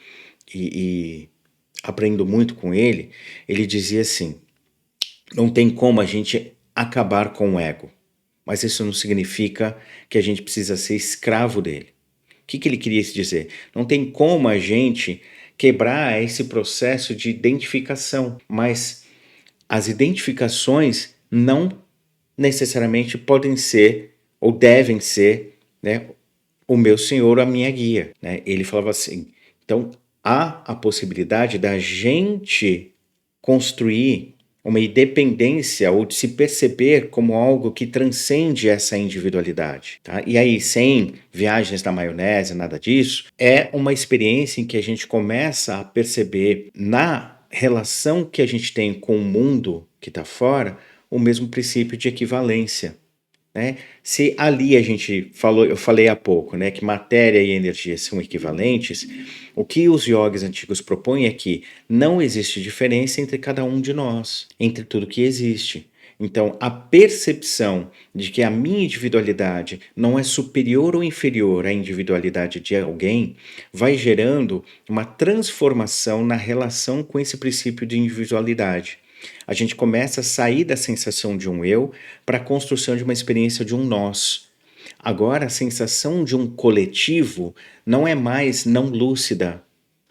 e aprendo muito com ele, ele dizia assim: não tem como a gente acabar com o ego, mas isso não significa que a gente precisa ser escravo dele. O que ele queria dizer? Não tem como a gente quebrar esse processo de identificação, mas as identificações não necessariamente podem ser ou devem ser, né, o meu Senhor, a minha guia, né? Ele falava assim. Então, há a possibilidade da gente construir uma independência ou de se perceber como algo que transcende essa individualidade, tá? E aí, sem viagens na maionese, nada disso, é uma experiência em que a gente começa a perceber na relação que a gente tem com o mundo que está fora o mesmo princípio de equivalência. Né? Se ali a gente falou, eu falei há pouco, né, que matéria e energia são equivalentes, o que os yogis antigos propõem é que não existe diferença entre cada um de nós, entre tudo que existe. Então, a percepção de que a minha individualidade não é superior ou inferior à individualidade de alguém vai gerando uma transformação na relação com esse princípio de individualidade. A gente começa a sair da sensação de um eu para a construção de uma experiência de um nós. Agora, a sensação de um coletivo não é mais não lúcida,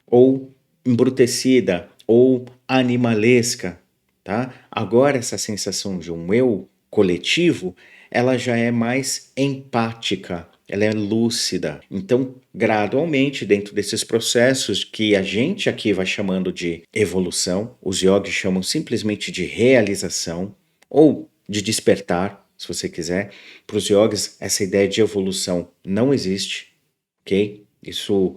ou embrutecida, ou animalesca, tá? Agora, essa sensação de um eu coletivo, ela já é mais empática, ela é lúcida. Então, gradualmente, dentro desses processos que a gente aqui vai chamando de evolução, os yogis chamam simplesmente de realização ou de despertar, se você quiser. Para os yogis, essa ideia de evolução não existe, ok? Isso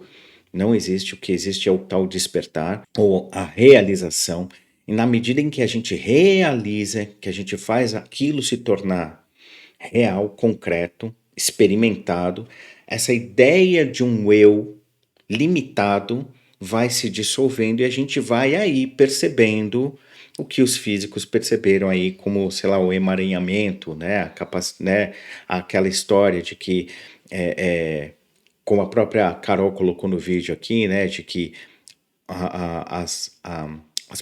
não existe. O que existe é o tal despertar ou a realização. E na medida em que a gente realiza, que a gente faz aquilo se tornar real, concreto, experimentado, essa ideia de um eu limitado vai se dissolvendo e a gente vai aí percebendo o que os físicos perceberam aí como, sei lá, o emaranhamento, né, né, aquela história de que, como a própria Carol colocou no vídeo aqui, né, de que as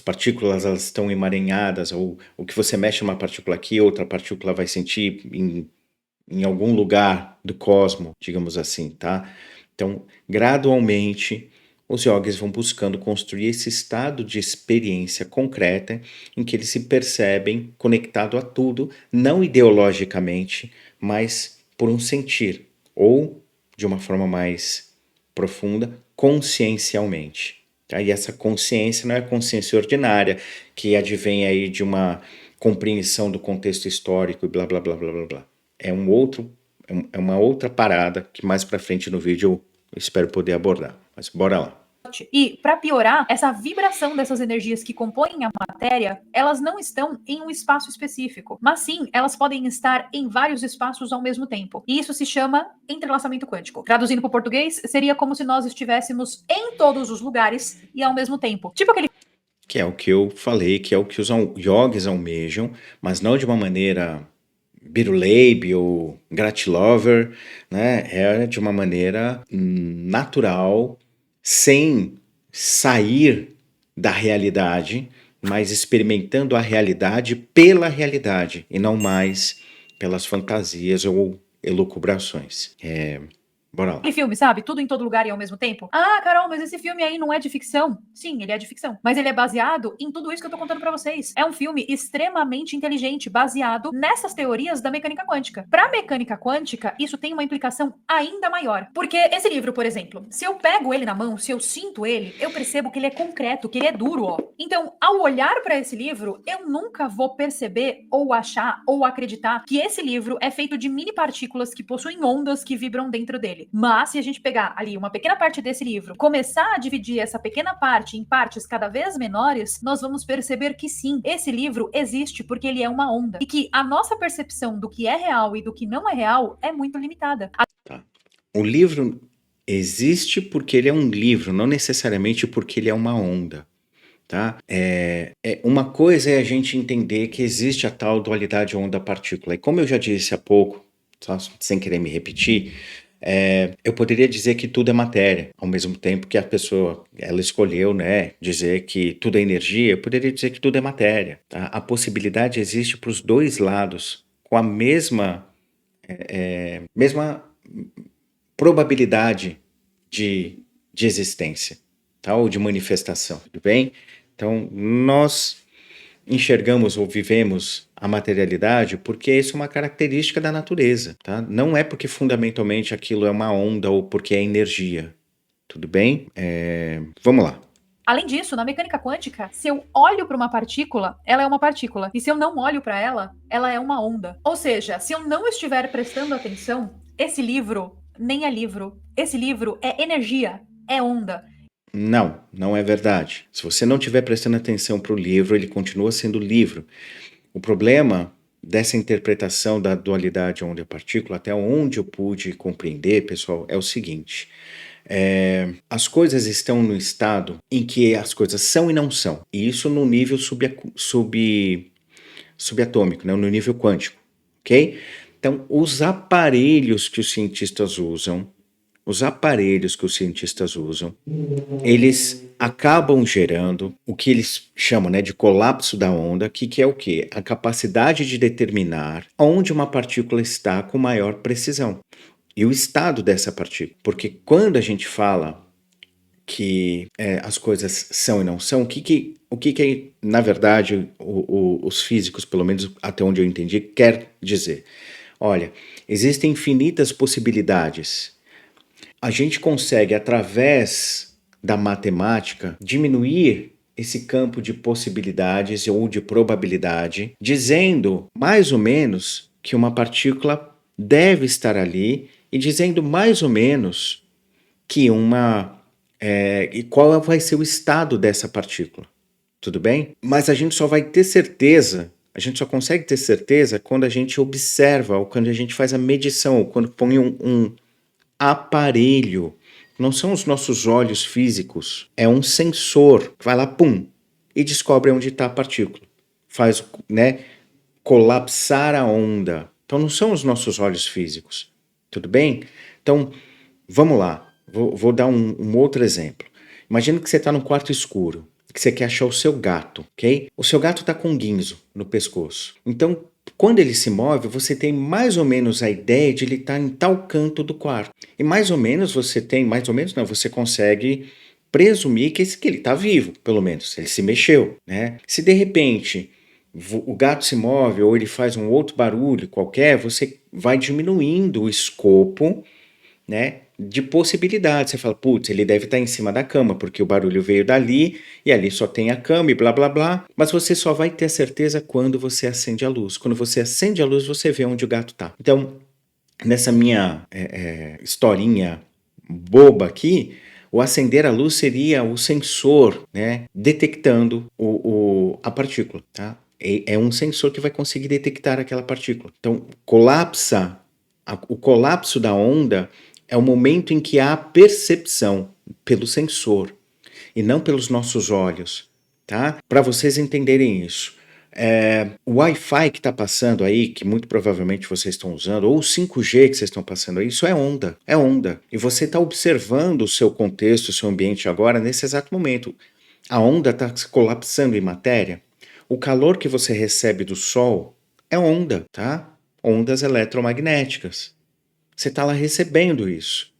partículas elas estão emaranhadas, ou o que você mexe uma partícula aqui, outra partícula vai sentir em algum lugar do cosmos, digamos assim, tá? Então, gradualmente, os yogis vão buscando construir esse estado de experiência concreta em que eles se percebem conectado a tudo, não ideologicamente, mas por um sentir, ou, de uma forma mais profunda, consciencialmente. Tá? E essa consciência não é a consciência ordinária, que advém aí de uma compreensão do contexto histórico e blá, blá, blá, blá, blá, blá. É uma outra parada que mais pra frente no vídeo eu espero poder abordar. Mas bora lá. E, para piorar, essa vibração dessas energias que compõem a matéria, elas não estão em um espaço específico, mas sim, elas podem estar em vários espaços ao mesmo tempo. E isso se chama entrelaçamento quântico. Traduzindo para o português, seria como se nós estivéssemos em todos os lugares e ao mesmo tempo. Tipo aquele Que é o que eu falei, que é o que os yogis almejam, mas não de uma maneira biruleibe ou gratilover, né? É de uma maneira natural, sem sair da realidade, mas experimentando a realidade pela realidade e não mais pelas fantasias ou elucubrações. Bora lá. Aquele filme, sabe? Tudo em todo lugar e ao mesmo tempo. Ah, Carol, mas esse filme aí não é de ficção. Sim, ele é de ficção. Mas ele é baseado em tudo isso que eu tô contando pra vocês. É um filme extremamente inteligente, baseado nessas teorias da mecânica quântica. Pra mecânica quântica, isso tem uma implicação ainda maior. Porque esse livro, por exemplo, se eu pego ele na mão, se eu sinto ele, eu percebo que ele é concreto, que ele é duro, ó. Então, ao olhar pra esse livro, eu nunca vou perceber ou achar ou acreditar que esse livro é feito de mini partículas que possuem ondas que vibram dentro dele. Mas se a gente pegar ali uma pequena parte desse livro, começar a dividir essa pequena parte em partes cada vez menores, nós vamos perceber que sim, esse livro existe porque ele é uma onda. E que a nossa percepção do que é real e do que não é real é muito limitada. Tá. O livro existe porque ele é um livro, não necessariamente porque ele é uma onda. Tá? Uma coisa é a gente entender que existe a tal dualidade onda-partícula. E como eu já disse há pouco, só sem querer me repetir, eu poderia dizer que tudo é matéria, ao mesmo tempo que a pessoa, ela escolheu, né, dizer que tudo é energia, eu poderia dizer que tudo é matéria. Tá? A possibilidade existe para os dois lados, com a mesma probabilidade de existência, tá? Ou de manifestação, tudo bem? Então, nós enxergamos ou vivemos a materialidade porque isso é uma característica da natureza, tá? Não é porque fundamentalmente aquilo é uma onda ou porque é energia, tudo bem? Vamos lá. Além disso, na mecânica quântica, se eu olho para uma partícula, ela é uma partícula. E se eu não olho para ela, ela é uma onda. Ou seja, se eu não estiver prestando atenção, esse livro nem é livro. Esse livro é energia, é onda. Não, não é verdade. Se você não estiver prestando atenção para o livro, ele continua sendo livro. O problema dessa interpretação da dualidade onda-partícula, até onde eu pude compreender, pessoal, é o seguinte: as coisas estão no estado em que as coisas são e não são. E isso no nível subatômico, né? No nível quântico, ok? Então, os aparelhos que os cientistas usam, eles acabam gerando o que eles chamam, né, de colapso da onda, que é o quê? A capacidade de determinar onde uma partícula está com maior precisão. E o estado dessa partícula. Porque quando a gente fala que as coisas são e não são, o que na verdade, os físicos, pelo menos até onde eu entendi, quer dizer? Olha, existem infinitas possibilidades. A gente consegue, através da matemática, diminuir esse campo de possibilidades ou de probabilidade, dizendo mais ou menos que uma partícula deve estar ali e dizendo mais ou menos que e qual vai ser o estado dessa partícula. Tudo bem? Mas a gente só vai ter certeza, a gente só consegue ter certeza quando a gente observa, ou quando a gente faz a medição, ou quando põe um aparelho. Não são os nossos olhos físicos, é um sensor que vai lá, pum, e descobre onde está a partícula. Faz, né, colapsar a onda. Então não são os nossos olhos físicos, tudo bem? Então, vamos lá, vou dar um outro exemplo. Imagina que você está num quarto escuro, que você quer achar o seu gato, ok? O seu gato está com um guinzo no pescoço. Então, quando ele se move, você tem mais ou menos a ideia de ele estar em tal canto do quarto. E mais ou menos você consegue presumir que ele está vivo, pelo menos, ele se mexeu, né? Se de repente o gato se move ou ele faz um outro barulho qualquer, você vai diminuindo o escopo, né, de possibilidades. Você fala, putz, ele deve estar em cima da cama, porque o barulho veio dali, e ali só tem a cama e blá blá blá. Mas você só vai ter certeza quando você acende a luz. Quando você acende a luz, você vê onde o gato está. Então, nessa minha historinha boba aqui, o acender a luz seria o sensor, né, detectando a partícula, tá? É um sensor que vai conseguir detectar aquela partícula. Então, o colapso da onda é o momento em que há percepção pelo sensor e não pelos nossos olhos, tá? Para vocês entenderem isso. O Wi-Fi que está passando aí, que muito provavelmente vocês estão usando, ou o 5G que vocês estão passando aí, isso é onda, é onda. E você está observando o seu contexto, o seu ambiente agora, nesse exato momento. A onda está colapsando em matéria. O calor que você recebe do Sol é onda, tá? Ondas eletromagnéticas. Você está lá recebendo isso.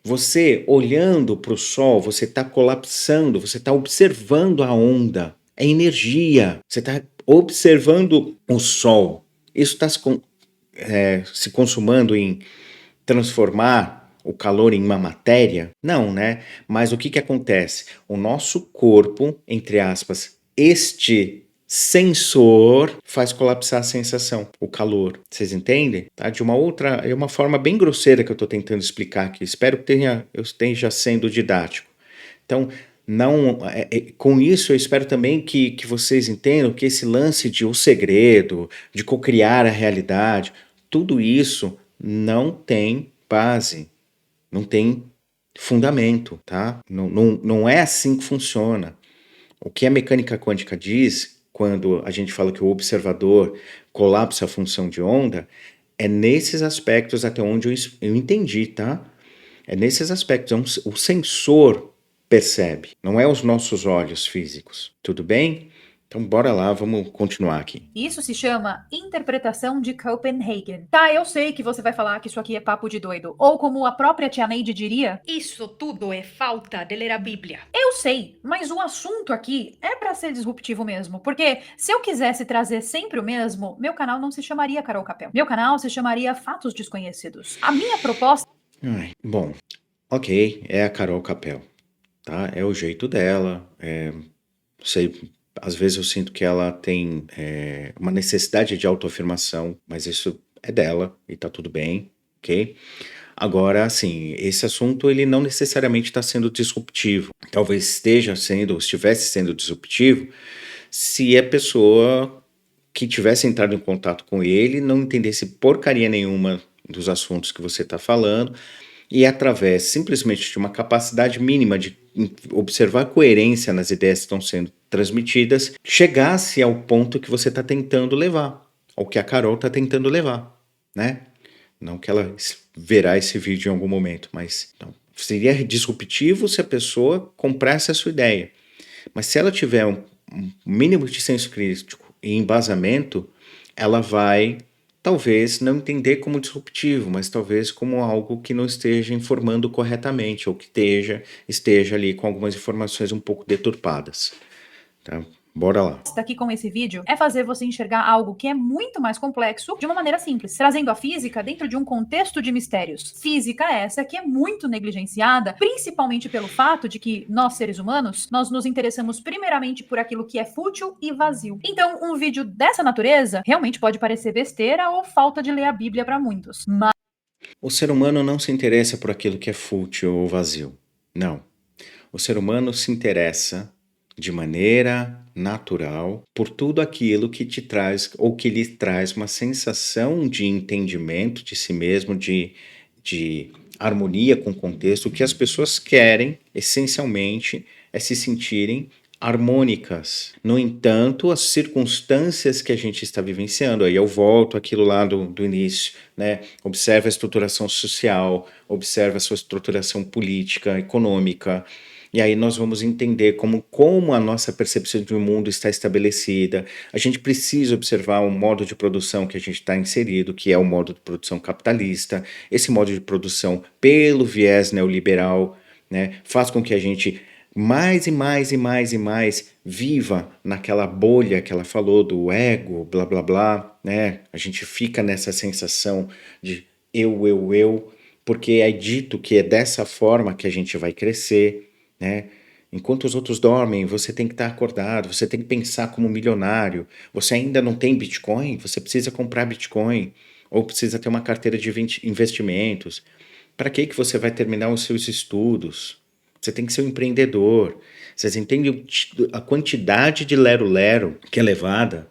Você, olhando para o Sol, você está colapsando, você está observando a onda. É energia. Você está observando o Sol. Isso está se consumando em transformar o calor em uma matéria? Não, né? Mas o que que acontece? O nosso corpo, entre aspas, este sensor faz colapsar a sensação, o calor. Vocês entendem? Tá? De uma outra, é uma forma bem grosseira que eu estou tentando explicar aqui. Espero que eu esteja sendo didático. Então, não, com isso eu espero também que vocês entendam que esse lance de o segredo, de cocriar a realidade, tudo isso não tem base, não tem fundamento, tá? Não é assim que funciona. O que a mecânica quântica diz, quando a gente fala que o observador colapsa a função de onda, é nesses aspectos até onde eu entendi, tá? É nesses aspectos. O sensor percebe, não é os nossos olhos físicos. Tudo bem? Então, bora lá, vamos continuar aqui. Isso se chama interpretação de Copenhagen. Tá, eu sei que você vai falar que isso aqui é papo de doido. Ou como a própria tia Neide diria, Isso tudo é falta de ler a Bíblia. eu sei, mas o assunto aqui é pra ser disruptivo mesmo. Porque se eu quisesse trazer sempre o mesmo, meu canal não se chamaria Carol Capel. Meu canal se chamaria Fatos Desconhecidos. A minha proposta Ai, bom, ok, é a Carol Capel, tá? É o jeito dela, sei, às vezes eu sinto que ela tem uma necessidade de autoafirmação, mas isso é dela e tá tudo bem, ok? Agora, assim, esse assunto ele não necessariamente está sendo disruptivo. Talvez esteja sendo, ou estivesse sendo disruptivo, se a pessoa que tivesse entrado em contato com ele não entendesse porcaria nenhuma dos assuntos que você está falando e através simplesmente de uma capacidade mínima de observar coerência nas ideias que estão sendo transmitidas, chegasse ao ponto que você está tentando levar, ao que a Carol está tentando levar, né? Não que ela verá esse vídeo em algum momento, mas não. Seria disruptivo se a pessoa comprasse a sua ideia. Mas se ela tiver um mínimo de senso crítico e embasamento, ela vai talvez não entender como disruptivo, mas talvez como algo que não esteja informando corretamente, ou que esteja ali com algumas informações um pouco deturpadas. Tá? Bora lá. aqui com esse vídeo é fazer você enxergar algo que é muito mais complexo de uma maneira simples, trazendo a física dentro de um contexto de mistérios. Física essa que é muito negligenciada, principalmente pelo fato de que nós, seres humanos, nós nos interessamos primeiramente por aquilo que é fútil e vazio. Então, um vídeo dessa natureza realmente pode parecer besteira ou falta de ler a Bíblia para muitos. Mas O ser humano não se interessa por aquilo que é fútil ou vazio. Não. O ser humano se interessa de maneira natural por tudo aquilo que te traz ou que lhe traz uma sensação de entendimento de si mesmo, de harmonia com o contexto. O que as pessoas querem, essencialmente, é se sentirem harmônicas. No entanto, as circunstâncias que a gente está vivenciando, aí eu volto àquilo lá do início, né? Observa a estruturação social, observa a sua estruturação política, econômica, e aí nós vamos entender como a nossa percepção de mundo está estabelecida. A gente precisa observar o modo de produção que a gente está inserido, que é o modo de produção capitalista. Esse modo de produção, pelo viés neoliberal, né, faz com que a gente mais e mais e mais e mais viva naquela bolha que ela falou do ego, blá blá blá, né? A gente fica nessa sensação de eu, porque é dito que é dessa forma que a gente vai crescer, né? Enquanto os outros dormem, você tem que estar acordado, você tem que pensar como milionário. Você ainda não tem Bitcoin? Você precisa comprar Bitcoin ou precisa ter uma carteira de investimentos. Para que você vai terminar os seus estudos? Você tem que ser um empreendedor. Vocês entendem a quantidade de lero-lero que é levada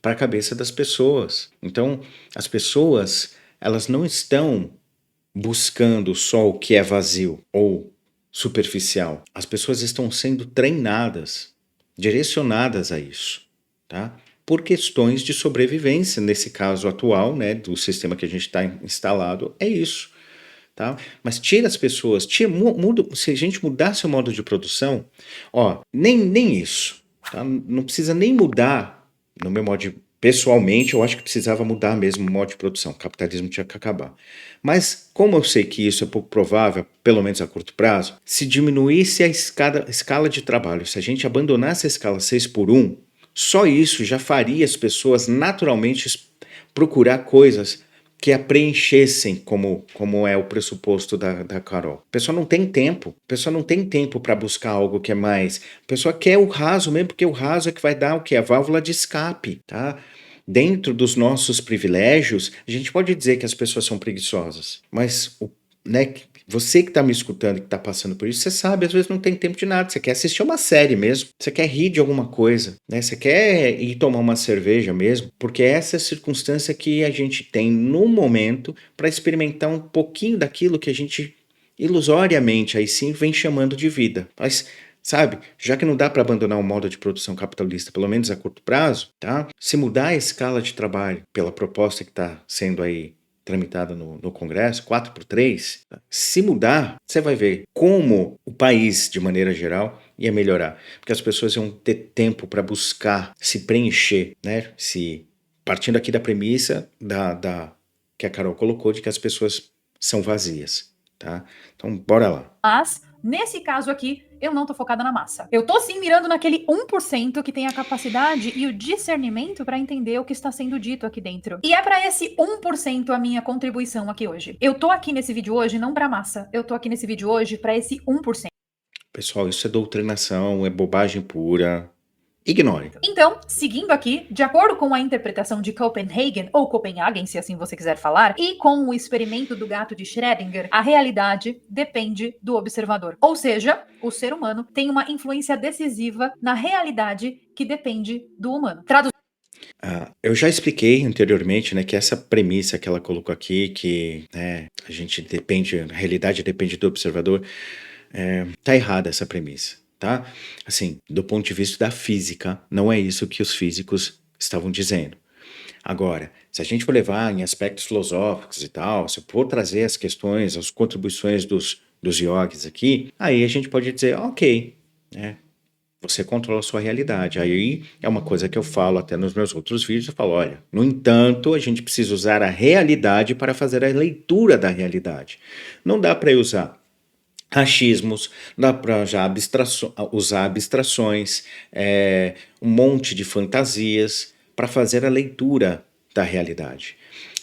para a cabeça das pessoas. Então, as pessoas, elas não estão buscando só o que é vazio ou superficial. As pessoas estão sendo treinadas, direcionadas a isso, tá? Por questões de sobrevivência, nesse caso atual, né, do sistema que a gente está instalado, é isso. tá? Mas tira as pessoas, se a gente mudasse o modo de produção, ó, nem isso, tá? Não precisa nem mudar, no meu modo de, pessoalmente, eu acho que precisava mudar mesmo o modo de produção, o capitalismo tinha que acabar. Mas como eu sei que isso é pouco provável, pelo menos a curto prazo, se diminuísse a escala de trabalho, se a gente abandonasse a escala 6x1, só isso já faria as pessoas naturalmente procurar coisas que a preenchessem, como é o pressuposto da Carol. A pessoa não tem tempo. A pessoa não tem tempo para buscar algo que é mais. A pessoa quer o raso mesmo, porque o raso é que vai dar o quê? A válvula de escape, tá? Dentro dos nossos privilégios, a gente pode dizer que as pessoas são preguiçosas, mas né, você que está me escutando, que está passando por isso, você sabe, às vezes não tem tempo de nada. Você quer assistir uma série mesmo, você quer rir de alguma coisa, né? Você quer ir tomar uma cerveja mesmo, porque essa é a circunstância que a gente tem no momento para experimentar um pouquinho daquilo que a gente ilusoriamente aí sim vem chamando de vida. Mas sabe, já que não dá para abandonar o modo de produção capitalista, pelo menos a curto prazo, tá? Se mudar a escala de trabalho pela proposta que está sendo aí tramitada no Congresso, 4x3, tá? Se mudar, você vai ver como o país, de maneira geral, ia melhorar. Porque as pessoas iam ter tempo para buscar se preencher, né? Partindo aqui da premissa que a Carol colocou, de que as pessoas são vazias, tá? Então, bora lá. Mas, nesse caso aqui, eu não tô focada na massa. Eu tô sim mirando naquele 1% que tem a capacidade e o discernimento para entender o que está sendo dito aqui dentro. E é para esse 1% a minha contribuição aqui hoje. Eu tô aqui nesse vídeo hoje não pra massa. Eu tô aqui nesse vídeo hoje para esse 1%. Pessoal, isso é doutrinação, é bobagem pura. Ignore. Então, seguindo aqui, de acordo com a interpretação de Copenhagen, ou Copenhagen, se assim você quiser falar, e com o experimento do gato de Schrödinger, a realidade depende do observador. Ou seja, o ser humano tem uma influência decisiva na realidade que depende do humano. Eu já expliquei anteriormente, né, que essa premissa que ela colocou aqui, que né, a realidade depende do observador, tá errada essa premissa, tá? Assim, do ponto de vista da física, não é isso que os físicos estavam dizendo. Agora, se a gente for levar em aspectos filosóficos e tal, se eu for trazer as questões, as contribuições dos yogis aqui, aí a gente pode dizer, ok, né? Você controla a sua realidade. Aí é uma coisa que eu falo até nos meus outros vídeos, eu falo, olha, no entanto, a gente precisa usar a realidade para fazer a leitura da realidade. Não dá para usar achismos, dá para usar abstrações, um monte de fantasias para fazer a leitura da realidade.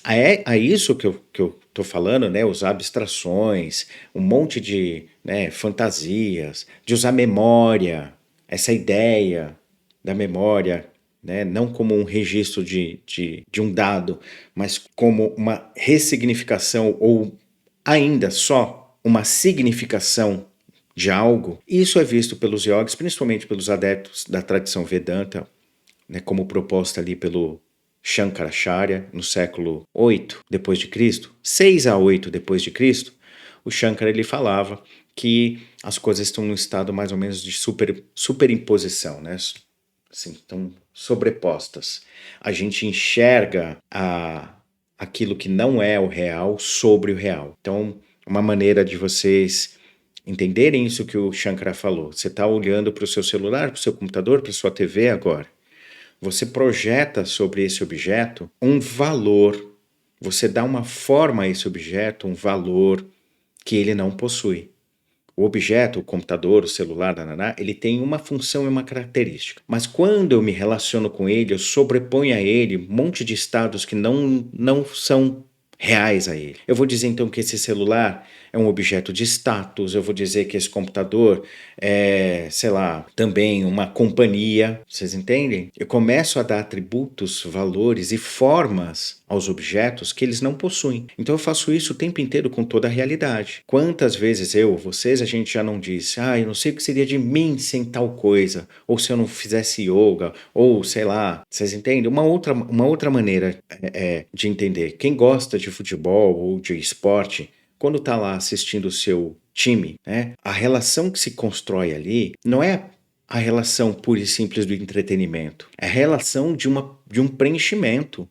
É isso que eu estou falando, né? Usar abstrações, um monte de fantasias, de usar memória, essa ideia da memória, né? Não como um registro de um dado, mas como uma ressignificação ou ainda só uma significação de algo. Isso é visto pelos yogis, principalmente pelos adeptos da tradição Vedanta, né, como proposta ali pelo Shankaracharya no século 8 depois de Cristo, 6 a 8 depois de Cristo. O Shankara ele falava que as coisas estão num estado mais ou menos de superimposição, né? Assim, estão sobrepostas. A gente enxerga aquilo que não é o real sobre o real. Então, uma maneira de vocês entenderem isso que o Shankara falou, você está olhando para o seu celular, para o seu computador, para a sua TV agora. Você projeta sobre esse objeto um valor, você dá uma forma a esse objeto, um valor que ele não possui. O objeto, o computador, o celular, ele tem uma função e uma característica. Mas quando eu me relaciono com ele, eu sobreponho a ele um monte de estados que não são reais a ele. Eu vou dizer então que esse celular é um objeto de status, eu vou dizer que esse computador é, sei lá, também uma companhia, vocês entendem? Eu começo a dar atributos, valores e formas aos objetos que eles não possuem. Então eu faço isso o tempo inteiro com toda a realidade. Quantas vezes vocês, a gente já não disse, eu não sei o que seria de mim sem tal coisa, ou se eu não fizesse yoga, ou sei lá, vocês entendem? Uma outra maneira de entender. Quem gosta de futebol ou de esporte, quando está lá assistindo o seu time, né, a relação que se constrói ali não é a relação pura e simples do entretenimento, é a relação de um preenchimento.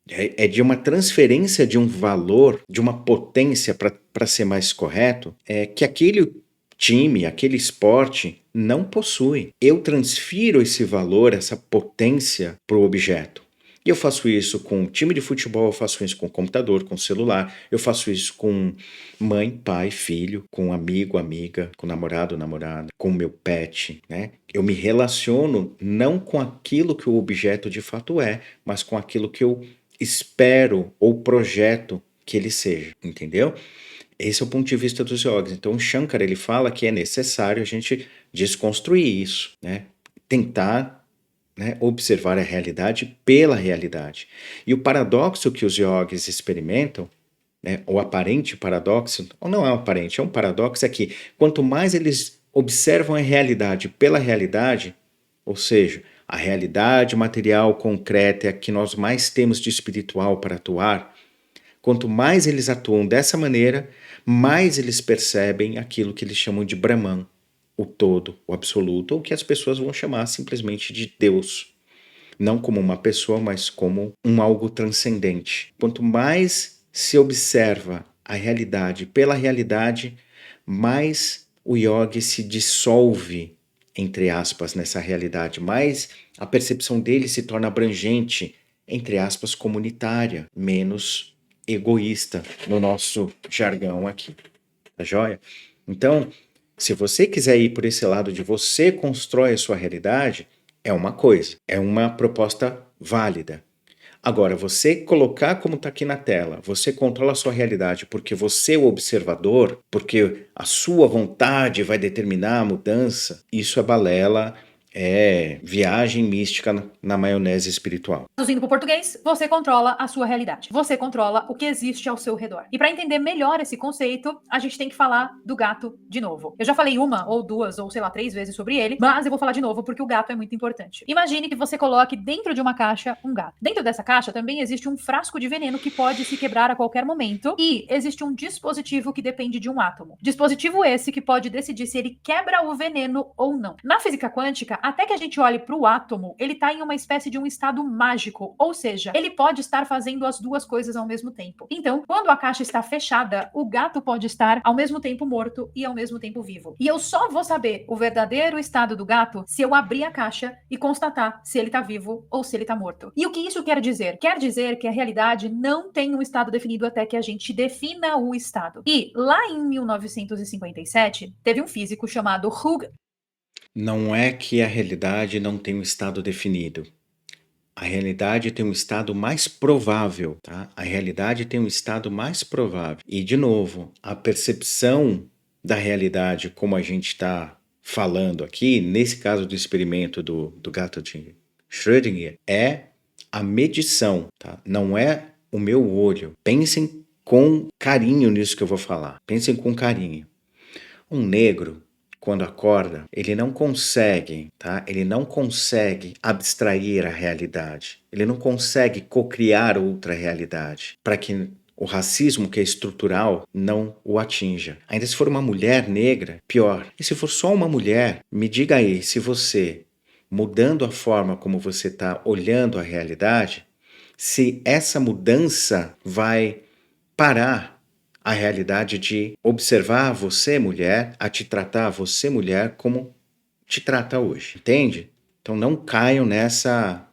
é de uma transferência de um valor, de uma potência, para ser mais correto, que aquele time, aquele esporte não possui. Eu transfiro esse valor, essa potência para o objeto. E eu faço isso com time de futebol, eu faço isso com computador, com celular, eu faço isso com mãe, pai, filho, com amigo, amiga, com namorado, namorada, com meu pet, né? Eu me relaciono não com aquilo que o objeto de fato é, mas com aquilo que eu espero ou projeto que ele seja, entendeu? Esse é o ponto de vista dos yogis. Então, o Shankara, ele fala que é necessário a gente desconstruir isso, né? Tentar, né, observar a realidade pela realidade. E o paradoxo que os yogis experimentam, né, o aparente paradoxo, ou não é um aparente, é um paradoxo, é que quanto mais eles observam a realidade pela realidade, ou seja, a realidade material concreta é a que nós mais temos de espiritual para atuar, quanto mais eles atuam dessa maneira, mais eles percebem aquilo que eles chamam de Brahman, o todo, o absoluto, ou que as pessoas vão chamar simplesmente de Deus. Não como uma pessoa, mas como um algo transcendente. Quanto mais se observa a realidade pela realidade, mais o yogi se dissolve, entre aspas, nessa realidade, mais a percepção dele se torna abrangente, entre aspas, comunitária, menos egoísta, no nosso jargão aqui, tá joia? Então, se você quiser ir por esse lado de você constrói a sua realidade, é uma coisa, é uma proposta válida. Agora, você colocar como está aqui na tela, você controla a sua realidade porque você é o observador, porque a sua vontade vai determinar a mudança, isso é balela, é viagem mística na maionese espiritual. Traduzindo para o português, você controla a sua realidade. Você controla o que existe ao seu redor. E para entender melhor esse conceito, a gente tem que falar do gato de novo. Eu já falei uma ou duas ou sei lá 3 vezes sobre ele, mas eu vou falar de novo porque o gato é muito importante. Imagine que você coloque dentro de uma caixa um gato. Dentro dessa caixa também existe um frasco de veneno que pode se quebrar a qualquer momento e existe um dispositivo que depende de um átomo. Dispositivo esse que pode decidir se ele quebra o veneno ou não. Na física quântica, até que a gente olhe para o átomo, ele está em uma espécie de um estado mágico, ou seja, ele pode estar fazendo as duas coisas ao mesmo tempo. Então, quando a caixa está fechada, o gato pode estar ao mesmo tempo morto e ao mesmo tempo vivo. E eu só vou saber o verdadeiro estado do gato se eu abrir a caixa e constatar se ele está vivo ou se ele está morto. E o que isso quer dizer? Quer dizer que a realidade não tem um estado definido até que a gente defina o estado. E lá em 1957, teve um físico chamado Hugh. Não é que a realidade não tem um estado definido. A realidade tem um estado mais provável, tá? A realidade tem um estado mais provável. E, de novo, a percepção da realidade, como a gente está falando aqui, nesse caso do experimento do gato de Schrödinger, é a medição, tá? Não é o meu olho. Pensem com carinho nisso que eu vou falar. Pensem com carinho. Um negro, quando acorda, ele não consegue, tá? Ele não consegue abstrair a realidade. Ele não consegue cocriar outra realidade para que o racismo, que é estrutural, não o atinja. Ainda se for uma mulher negra, pior. E se for só uma mulher, me diga aí se você, mudando a forma como você está olhando a realidade, se essa mudança vai parar a realidade de observar você, mulher, a te tratar, você, mulher, como te trata hoje. Entende? Então não caiam nessa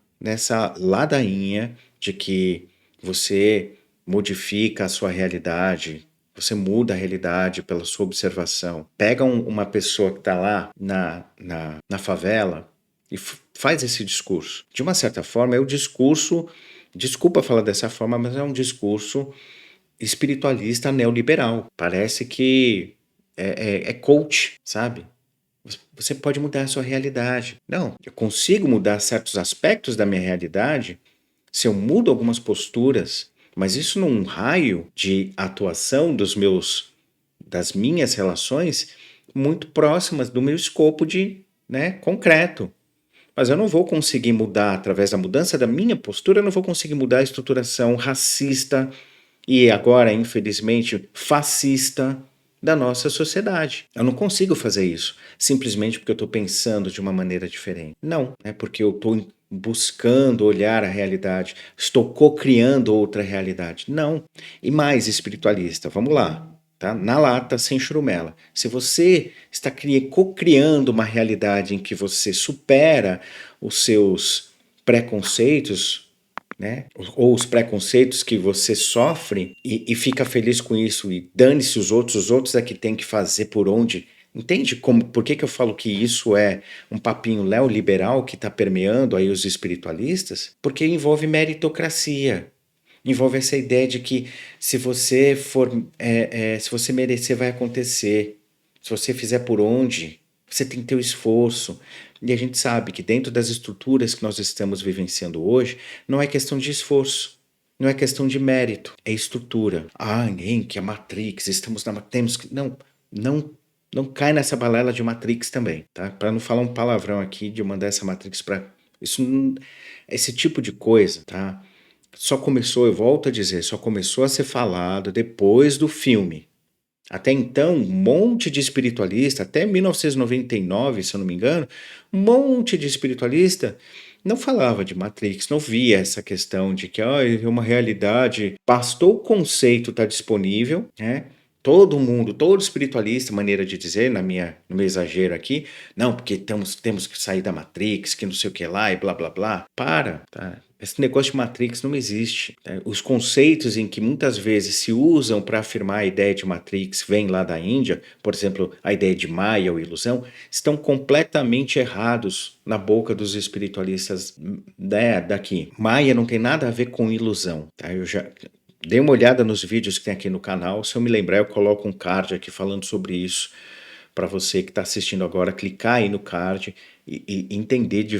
ladainha de que você modifica a sua realidade, você muda a realidade pela sua observação. Pega uma pessoa que está lá na favela e faz esse discurso. De uma certa forma, é o discurso, desculpa falar dessa forma, mas é um discurso espiritualista neoliberal. Parece que é coach, sabe? Você pode mudar a sua realidade. Não, eu consigo mudar certos aspectos da minha realidade se eu mudo algumas posturas, mas isso num raio de atuação das minhas relações muito próximas do meu escopo de, né, concreto. Mas eu não vou conseguir mudar, através da mudança da minha postura, eu não vou conseguir mudar a estruturação racista e agora, infelizmente, fascista da nossa sociedade. Eu não consigo fazer isso simplesmente porque eu estou pensando de uma maneira diferente. Não, é porque eu estou buscando olhar a realidade, estou co-criando outra realidade. Não. E mais, espiritualista, vamos lá, tá? Na lata, sem churumela. Se você está co-criando uma realidade em que você supera os seus preconceitos, né? Ou os preconceitos que você sofre e fica feliz com isso e dane-se os outros é que tem que fazer por onde. Entende por que eu falo que isso é um papinho neoliberal que está permeando aí os espiritualistas? Porque envolve meritocracia, envolve essa ideia de que se você se você merecer vai acontecer, se você fizer por onde, você tem que ter o esforço. E a gente sabe que dentro das estruturas que nós estamos vivenciando hoje, não é questão de esforço, não é questão de mérito, é estrutura. Ah, nem que a Matrix, estamos na temos que não cai nessa balela de Matrix também, tá? Para não falar um palavrão aqui de mandar essa Matrix para esse tipo de coisa, tá? Só começou, eu volto a dizer, só começou a ser falado depois do filme. Até então, um monte de espiritualista, até 1999, se eu não me engano, um monte de espiritualista não falava de Matrix, não via essa questão de que é uma realidade. Bastou o conceito estar disponível, né? Todo mundo, todo espiritualista, maneira de dizer, no meu exagero aqui, não, porque temos que sair da Matrix, que não sei o que lá e blá blá blá. Para, tá? Esse negócio de Matrix não existe. Tá? Os conceitos em que muitas vezes se usam para afirmar a ideia de Matrix vêm lá da Índia, por exemplo, a ideia de Maya ou ilusão, estão completamente errados na boca dos espiritualistas daqui. Maya não tem nada a ver com ilusão. Tá? Eu já dei uma olhada nos vídeos que tem aqui no canal. Se eu me lembrar, eu coloco um card aqui falando sobre isso para você que está assistindo agora, clicar aí no card e entender de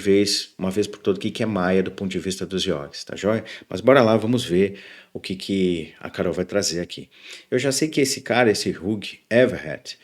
uma vez por todas o que é Maya do ponto de vista dos yogis, tá joia? Mas bora lá, vamos ver o que a Carol vai trazer aqui. Eu já sei que esse cara, esse Hugh Everett,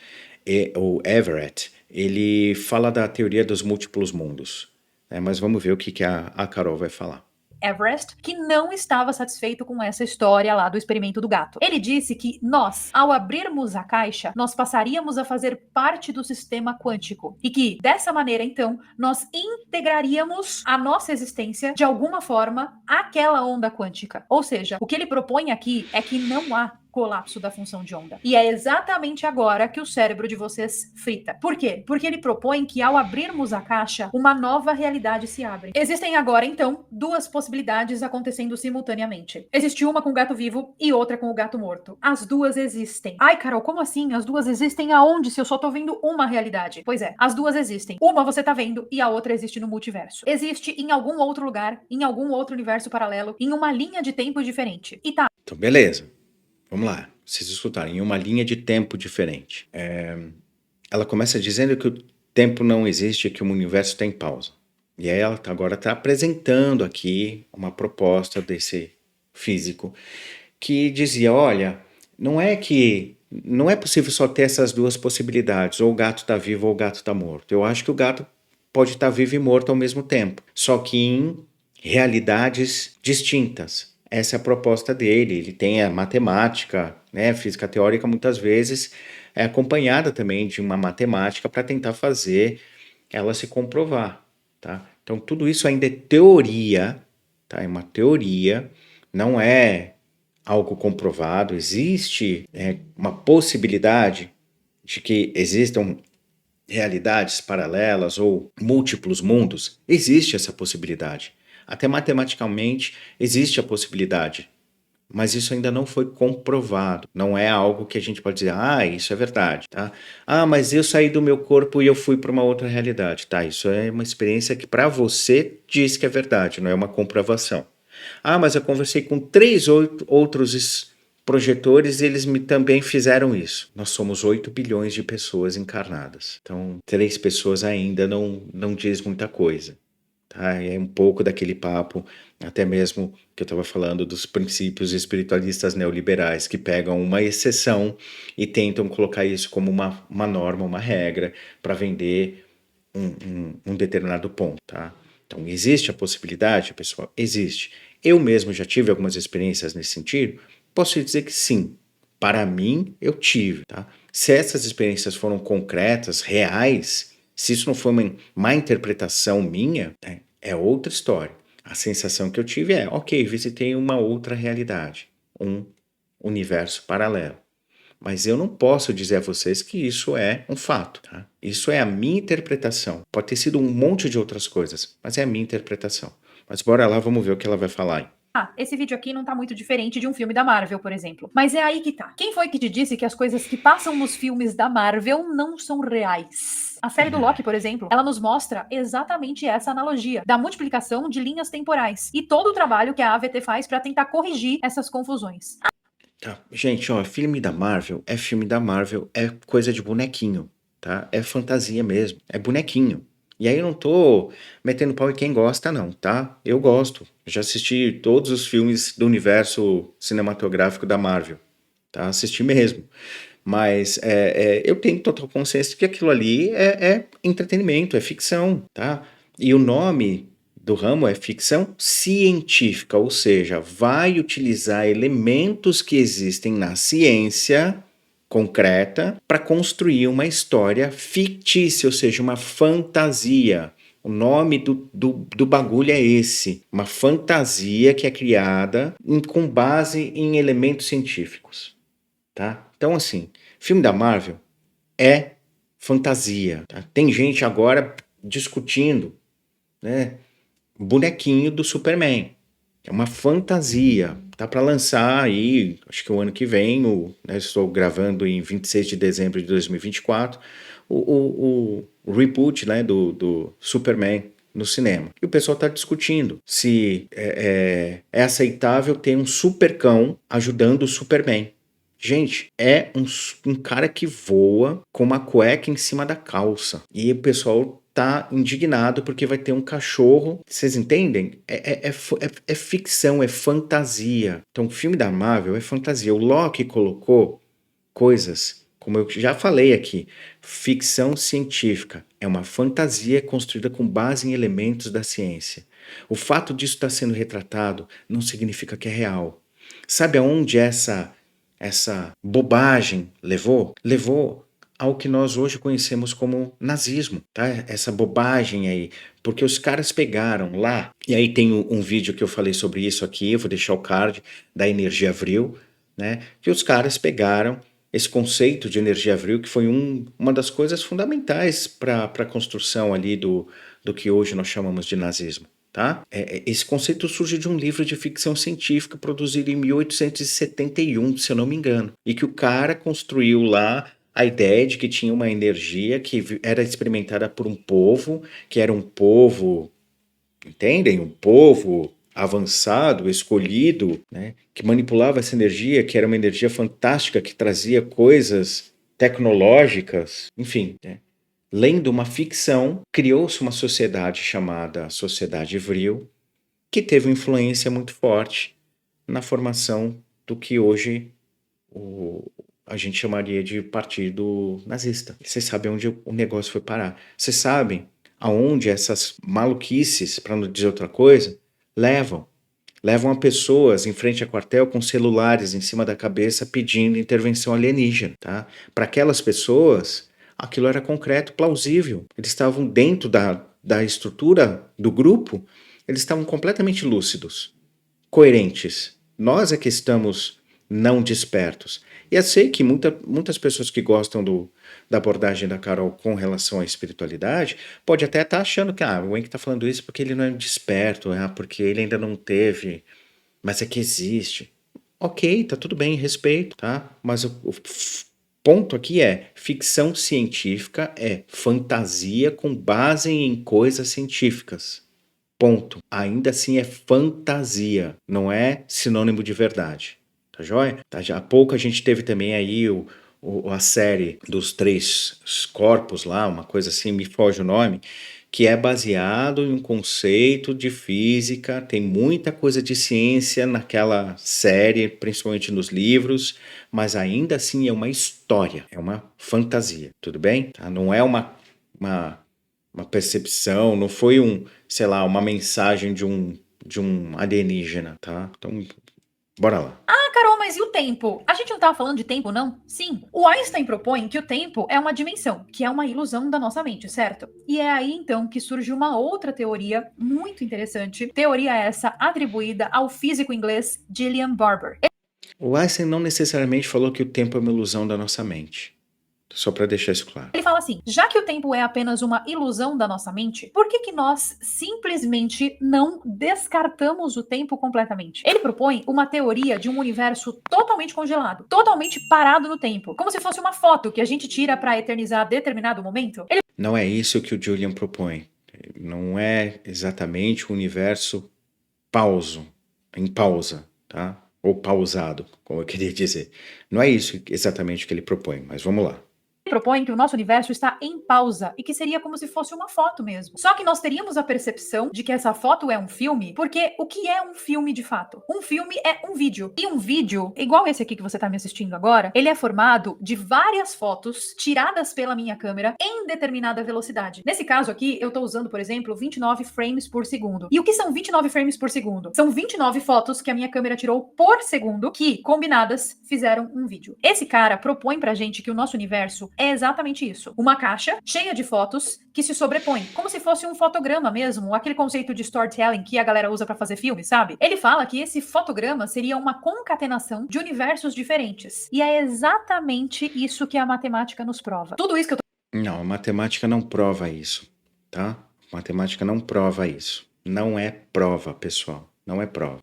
ele fala da teoria dos múltiplos mundos, né? Mas vamos ver o que a Carol vai falar. Everest, que não estava satisfeito com essa história lá do experimento do gato. Ele disse que nós, ao abrirmos a caixa, nós passaríamos a fazer parte do sistema quântico e que, dessa maneira, então, nós integraríamos a nossa existência, de alguma forma, àquela onda quântica. Ou seja, o que ele propõe aqui é que não há colapso da função de onda. E é exatamente agora que o cérebro de vocês frita. Por quê? Porque ele propõe que ao abrirmos a caixa, uma nova realidade se abre. Existem agora, então, duas possibilidades acontecendo simultaneamente. Existe uma com o gato vivo e outra com o gato morto. As duas existem. Ai, Carol, como assim? As duas existem aonde se eu só tô vendo uma realidade? Pois é, as duas existem. Uma você tá vendo e a outra existe no multiverso. Existe em algum outro lugar, em algum outro universo paralelo, em uma linha de tempo diferente. E tá. Então, beleza. Vamos lá, vocês escutarem, em uma linha de tempo diferente. Ela começa dizendo que o tempo não existe, que o universo está em pausa. E aí ela agora está apresentando aqui uma proposta desse físico que dizia, olha, não é possível só ter essas duas possibilidades, ou o gato está vivo ou o gato está morto. Eu acho que o gato pode estar vivo e morto ao mesmo tempo, só que em realidades distintas. Essa é a proposta dele. Ele tem a matemática, né? Física teórica muitas vezes é acompanhada também de uma matemática para tentar fazer ela se comprovar, tá? Então tudo isso ainda é teoria, tá? É uma teoria, não é algo comprovado. Existe uma possibilidade de que existam realidades paralelas ou múltiplos mundos. Existe essa possibilidade. Até matematicamente existe a possibilidade, mas isso ainda não foi comprovado. Não é algo que a gente pode dizer, isso é verdade, tá? Mas eu saí do meu corpo e eu fui para uma outra realidade, tá? Isso é uma experiência que para você diz que é verdade, não é uma comprovação. Mas eu conversei com 3 outros projetores e eles também fizeram isso. Nós somos 8 bilhões de pessoas encarnadas. Então, 3 pessoas ainda não diz muita coisa. Tá? É um pouco daquele papo, até mesmo que eu estava falando dos princípios espiritualistas neoliberais, que pegam uma exceção e tentam colocar isso como uma norma, uma regra, para vender um determinado ponto. Tá? Então, existe a possibilidade, pessoal? Existe. Eu mesmo já tive algumas experiências nesse sentido? Posso dizer que sim. Para mim, eu tive. Tá? Se essas experiências foram concretas, reais, se isso não foi uma má interpretação minha, é outra história. A sensação que eu tive é, ok, visitei uma outra realidade, um universo paralelo. Mas eu não posso dizer a vocês que isso é um fato, tá? Isso é a minha interpretação. Pode ter sido um monte de outras coisas, mas é a minha interpretação. Mas bora lá, vamos ver o que ela vai falar aí. Ah, esse vídeo aqui não tá muito diferente de um filme da Marvel, por exemplo. Mas é aí que tá. Quem foi que te disse que as coisas que passam nos filmes da Marvel não são reais? A série do Loki, por exemplo, ela nos mostra exatamente essa analogia da multiplicação de linhas temporais e todo o trabalho que a AVT faz pra tentar corrigir essas confusões. Tá, gente, ó, filme da Marvel, é coisa de bonequinho, tá? É fantasia mesmo, é bonequinho. E aí eu não tô metendo pau em quem gosta, não, tá? Eu gosto. Já assisti todos os filmes do universo cinematográfico da Marvel, tá? Assisti mesmo. Mas eu tenho total consciência de que aquilo ali é entretenimento, é ficção, tá? E o nome do ramo é ficção científica, ou seja, vai utilizar elementos que existem na ciência concreta para construir uma história fictícia, ou seja, uma fantasia. O nome do bagulho é esse, uma fantasia que é criada com base em elementos científicos, tá? Então, assim, filme da Marvel é fantasia, tá? Tem gente agora discutindo, né, bonequinho do Superman. É uma fantasia. Tá para lançar aí, acho que o ano que vem, né, estou gravando em 26 de dezembro de 2024, o reboot, né, do Superman no cinema. E o pessoal está discutindo se é aceitável ter um supercão ajudando o Superman. Gente, é um cara que voa com uma cueca em cima da calça. E o pessoal tá indignado porque vai ter um cachorro. Vocês entendem? É ficção, é fantasia. Então, o filme da Marvel é fantasia. O Loki colocou coisas, como eu já falei aqui, ficção científica. É uma fantasia construída com base em elementos da ciência. O fato disso estar sendo retratado não significa que é real. Sabe aonde essa bobagem levou? Levou ao que nós hoje conhecemos como nazismo, tá? Essa bobagem aí, porque os caras pegaram lá, e aí tem um vídeo que eu falei sobre isso aqui, eu vou deixar o card, da energia Vril, né? Que os caras pegaram esse conceito de energia Vril, que foi uma das coisas fundamentais para a construção ali do que hoje nós chamamos de nazismo. Tá? Esse conceito surge de um livro de ficção científica produzido em 1871, se eu não me engano, e que o cara construiu lá a ideia de que tinha uma energia que era experimentada por um povo, que era um povo, entendem? Um povo avançado, escolhido, né? Que manipulava essa energia, que era uma energia fantástica, que trazia coisas tecnológicas, enfim, né? Lendo uma ficção, criou-se uma sociedade chamada Sociedade Vril, que teve uma influência muito forte na formação do que hoje a gente chamaria de partido nazista. Vocês sabem onde o negócio foi parar. Vocês sabem aonde essas maluquices, para não dizer outra coisa, levam. Levam a pessoas em frente a quartel com celulares em cima da cabeça pedindo intervenção alienígena, tá? Para aquelas pessoas, aquilo era concreto, plausível. Eles estavam dentro da estrutura do grupo, eles estavam completamente lúcidos, coerentes. Nós é que estamos não despertos. E eu sei que muitas pessoas que gostam da abordagem da Carol com relação à espiritualidade pode até estar achando que o Enki está falando isso porque ele não é desperto, porque ele ainda não teve, mas é que existe. Ok, tá tudo bem, respeito, tá? Mas o ponto aqui é ficção científica é fantasia com base em coisas científicas. Ponto. Ainda assim é fantasia, não é sinônimo de verdade. Tá joia? Tá, já há pouco a gente teve também aí a série dos 3 corpos lá, uma coisa assim, me foge o nome, que é baseado em um conceito de física, tem muita coisa de ciência naquela série, principalmente nos livros, mas ainda assim é uma história, é uma fantasia, tudo bem? Tá? Não é uma percepção, não foi sei lá, uma mensagem de um alienígena, tá? Então, bora lá. Carol, mas Mas e o tempo? A gente não estava falando de tempo, não? Sim. O Einstein propõe que o tempo é uma dimensão, que é uma ilusão da nossa mente, certo? E é aí então que surge uma outra teoria muito interessante. Teoria essa atribuída ao físico inglês Julian Barber. O Einstein não necessariamente falou que o tempo é uma ilusão da nossa mente. Só para deixar isso claro. Ele fala assim: já que o tempo é apenas uma ilusão da nossa mente, por que nós simplesmente não descartamos o tempo completamente? Ele propõe uma teoria de um universo totalmente congelado, totalmente parado no tempo, como se fosse uma foto que a gente tira para eternizar determinado momento. Ele Não é isso que o Julian propõe. Não é exatamente o universo em pausa, tá? Ou pausado, como eu queria dizer. Não é isso exatamente que ele propõe, mas vamos lá. propõe que o nosso universo está em pausa e que seria como se fosse uma foto mesmo. Só que nós teríamos a percepção de que essa foto é um filme, porque o que é um filme de fato? Um filme é um vídeo. E um vídeo, igual esse aqui que você está me assistindo agora, ele é formado de várias fotos tiradas pela minha câmera em determinada velocidade. Nesse caso aqui, eu estou usando, por exemplo, 29 frames por segundo. E o que são 29 frames por segundo? São 29 fotos que a minha câmera tirou por segundo, que, combinadas, fizeram um vídeo. Esse cara propõe pra gente que o nosso universo é exatamente isso. Uma caixa cheia de fotos que se sobrepõem, como se fosse um fotograma mesmo, aquele conceito de storytelling que a galera usa pra fazer filme, sabe? Ele fala que esse fotograma seria uma concatenação de universos diferentes. E é exatamente isso que a matemática nos prova. Tudo isso que eu tô Não, a matemática não prova isso, tá? A matemática não prova isso. Não é prova, pessoal. Não é prova.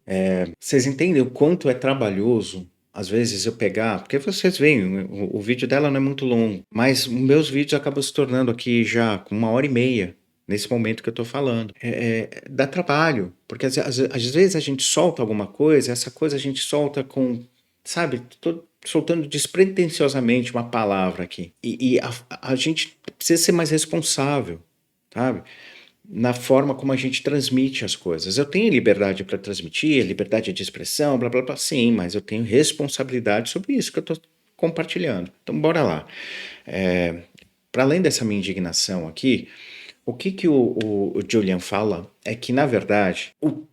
Vocês entendem o quanto é trabalhoso, às vezes, eu pegar... Porque vocês veem, o vídeo dela não é muito longo, mas os meus vídeos acabam se tornando aqui já com 1h30, nesse momento que eu tô falando. Dá trabalho, porque às vezes a gente solta alguma coisa, essa coisa a gente solta com... Sabe, tô soltando despretensiosamente uma palavra aqui. E a gente precisa ser mais responsável, sabe? Na forma como a gente transmite as coisas. Eu tenho liberdade para transmitir, liberdade de expressão, blá blá blá, sim, mas eu tenho responsabilidade sobre isso que eu estou compartilhando. Então, bora lá. Para além dessa minha indignação aqui, o que o Julian fala é que, na verdade, o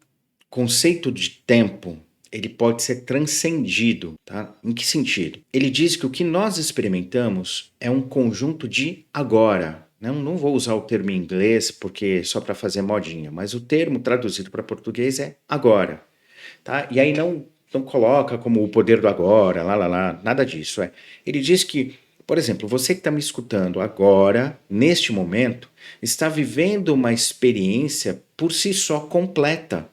conceito de tempo ele pode ser transcendido, tá? Em que sentido? Ele diz que o que nós experimentamos é um conjunto de agora. Não vou usar o termo em inglês porque só para fazer modinha, mas o termo traduzido para português é agora, tá? E aí não coloca como o poder do agora, nada disso. Ele diz que, por exemplo, você que está me escutando agora, neste momento, está vivendo uma experiência por si só completa.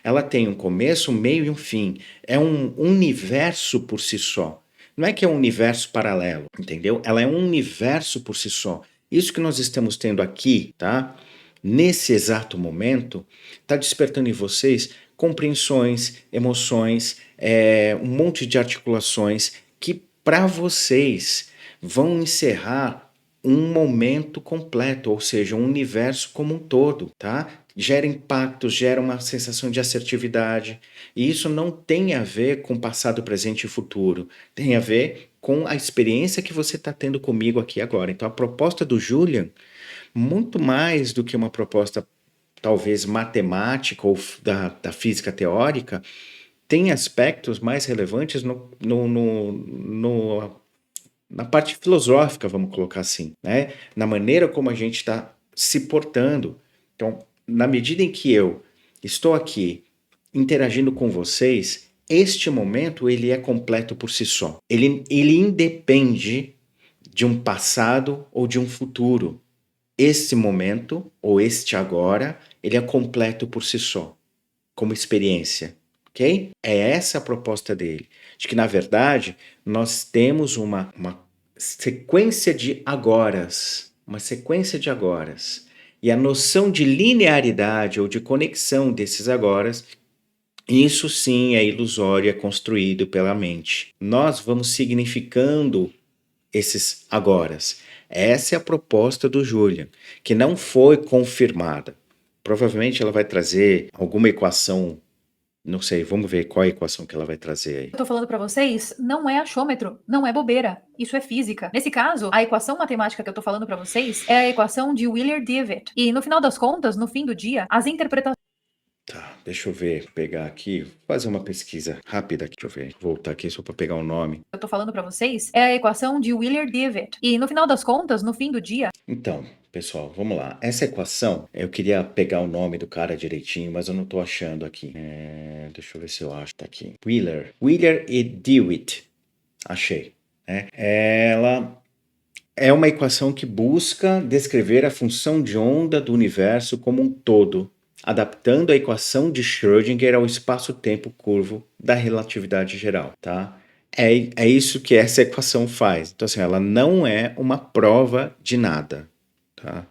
Ela tem um começo, um meio e um fim. É um universo por si só. Não é que é um universo paralelo, entendeu? Ela é um universo por si só. Isso que nós estamos tendo aqui, tá? Nesse exato momento, está despertando em vocês compreensões, emoções, um monte de articulações que, para vocês, vão encerrar um momento completo, ou seja, um universo como um todo, tá? Gera impactos, gera uma sensação de assertividade. E isso não tem a ver com passado, presente e futuro. Tem a ver com a experiência que você está tendo comigo aqui agora. Então, a proposta do Julian, muito mais do que uma proposta, talvez, matemática ou da física teórica, tem aspectos mais relevantes na parte filosófica, vamos colocar assim, né? Na maneira como a gente está se portando. Então, na medida em que eu estou aqui interagindo com vocês, este momento ele é completo por si só. Ele independe de um passado ou de um futuro. Esse momento, ou este agora, ele é completo por si só, como experiência, ok? É essa a proposta dele, de que, na verdade, nós temos uma sequência de agoras, e a noção de linearidade ou de conexão desses agoras, isso sim é ilusório, é construído pela mente. Nós vamos significando esses agoras. Essa é a proposta do Julian, que não foi confirmada. Provavelmente ela vai trazer alguma equação, não sei, vamos ver qual é a equação que ela vai trazer aí. eu tô falando pra vocês não é achômetro, não é bobeira. Isso é física. Nesse caso, a equação matemática que eu tô falando pra vocês é a equação de Wheeler-DeWitt. E no final das contas, no fim do dia, as interpretações Tá, deixa eu ver, pegar aqui, fazer uma pesquisa rápida aqui, deixa eu ver, voltar aqui só para pegar o nome. Eu tô falando para vocês é a equação de Wheeler-Dewitt. E no final das contas, no fim do dia, Então, pessoal, vamos lá. Essa equação, eu queria pegar o nome do cara direitinho, mas eu não tô achando aqui. Deixa eu ver se eu acho. Tá aqui. Wheeler e Dewitt. Achei. Né? Ela é uma equação que busca descrever a função de onda do universo como um todo, adaptando a equação de Schrödinger ao espaço-tempo curvo da relatividade geral, tá? É isso que essa equação faz. Então, assim, ela não é uma prova de nada, tá?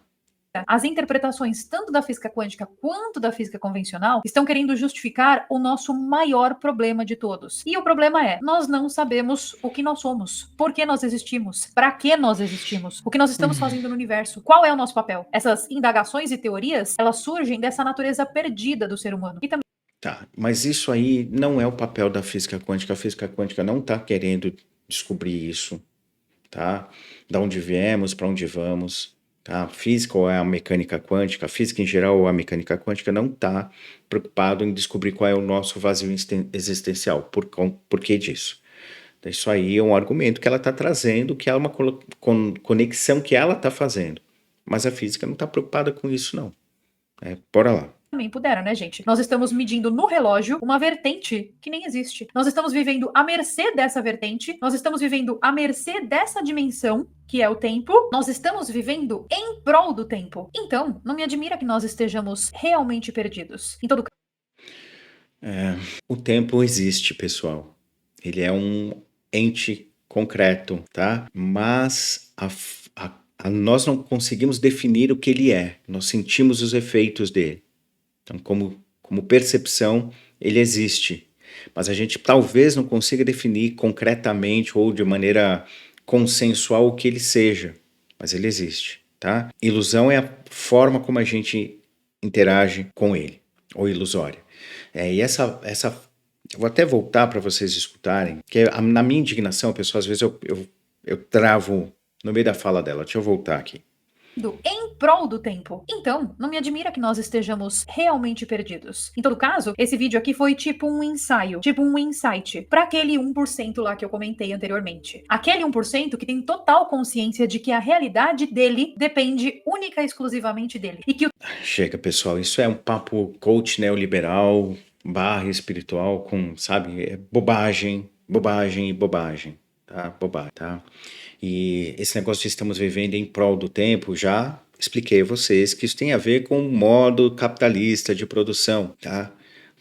as interpretações tanto da física quântica quanto da física convencional estão querendo justificar o nosso maior problema de todos. E o problema é, nós não sabemos o que nós somos, por que nós existimos, para que nós existimos, o que nós estamos fazendo no universo, qual é o nosso papel. Essas indagações e teorias, elas surgem dessa natureza perdida do ser humano. E também Tá, mas isso aí não é o papel da física quântica. A física quântica não está querendo descobrir isso, tá? Da onde viemos, para onde vamos, tá? A física ou a mecânica quântica, a física em geral ou a mecânica quântica não está preocupado em descobrir qual é o nosso vazio existencial. Por que disso? Isso aí é um argumento que ela está trazendo, que é uma conexão que ela está fazendo. Mas a física não está preocupada com isso, não. Bora lá. também puderam, né, gente? Nós estamos medindo no relógio uma vertente que nem existe. Nós estamos vivendo à mercê dessa vertente, nós estamos vivendo à mercê dessa dimensão, que é o tempo, nós estamos vivendo em prol do tempo. Então, não me admira que nós estejamos realmente perdidos. Em todo O tempo existe, pessoal. Ele é um ente concreto, tá? Mas nós não conseguimos definir o que ele é. Nós sentimos os efeitos dele. Então, como percepção, ele existe. Mas a gente talvez não consiga definir concretamente ou de maneira consensual o que ele seja. Mas ele existe, tá? Ilusão é a forma como a gente interage com ele, ou ilusória. E essa eu vou até voltar para vocês escutarem, que na minha indignação, pessoal, às vezes eu travo no meio da fala dela. Deixa eu voltar aqui. em prol do tempo. Então, não me admira que nós estejamos realmente perdidos. Em todo caso, esse vídeo aqui foi tipo um ensaio, tipo um insight, para aquele 1% lá que eu comentei anteriormente. Aquele 1% que tem total consciência de que a realidade dele depende única e exclusivamente dele. E que o Chega, pessoal, isso é um papo coach neoliberal barra espiritual com, sabe, bobagem, bobagem e bobagem, tá? Bobagem, tá? E esse negócio de estamos vivendo em prol do tempo, já expliquei a vocês que isso tem a ver com o modo capitalista de produção, tá?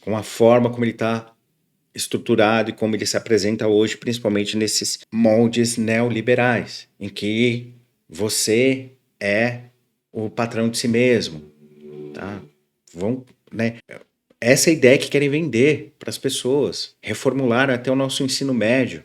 Com a forma como ele está estruturado e como ele se apresenta hoje, principalmente nesses moldes neoliberais, em que você é o patrão de si mesmo, tá? Né? Essa é a ideia que querem vender para as pessoas. Reformularam até o nosso ensino médio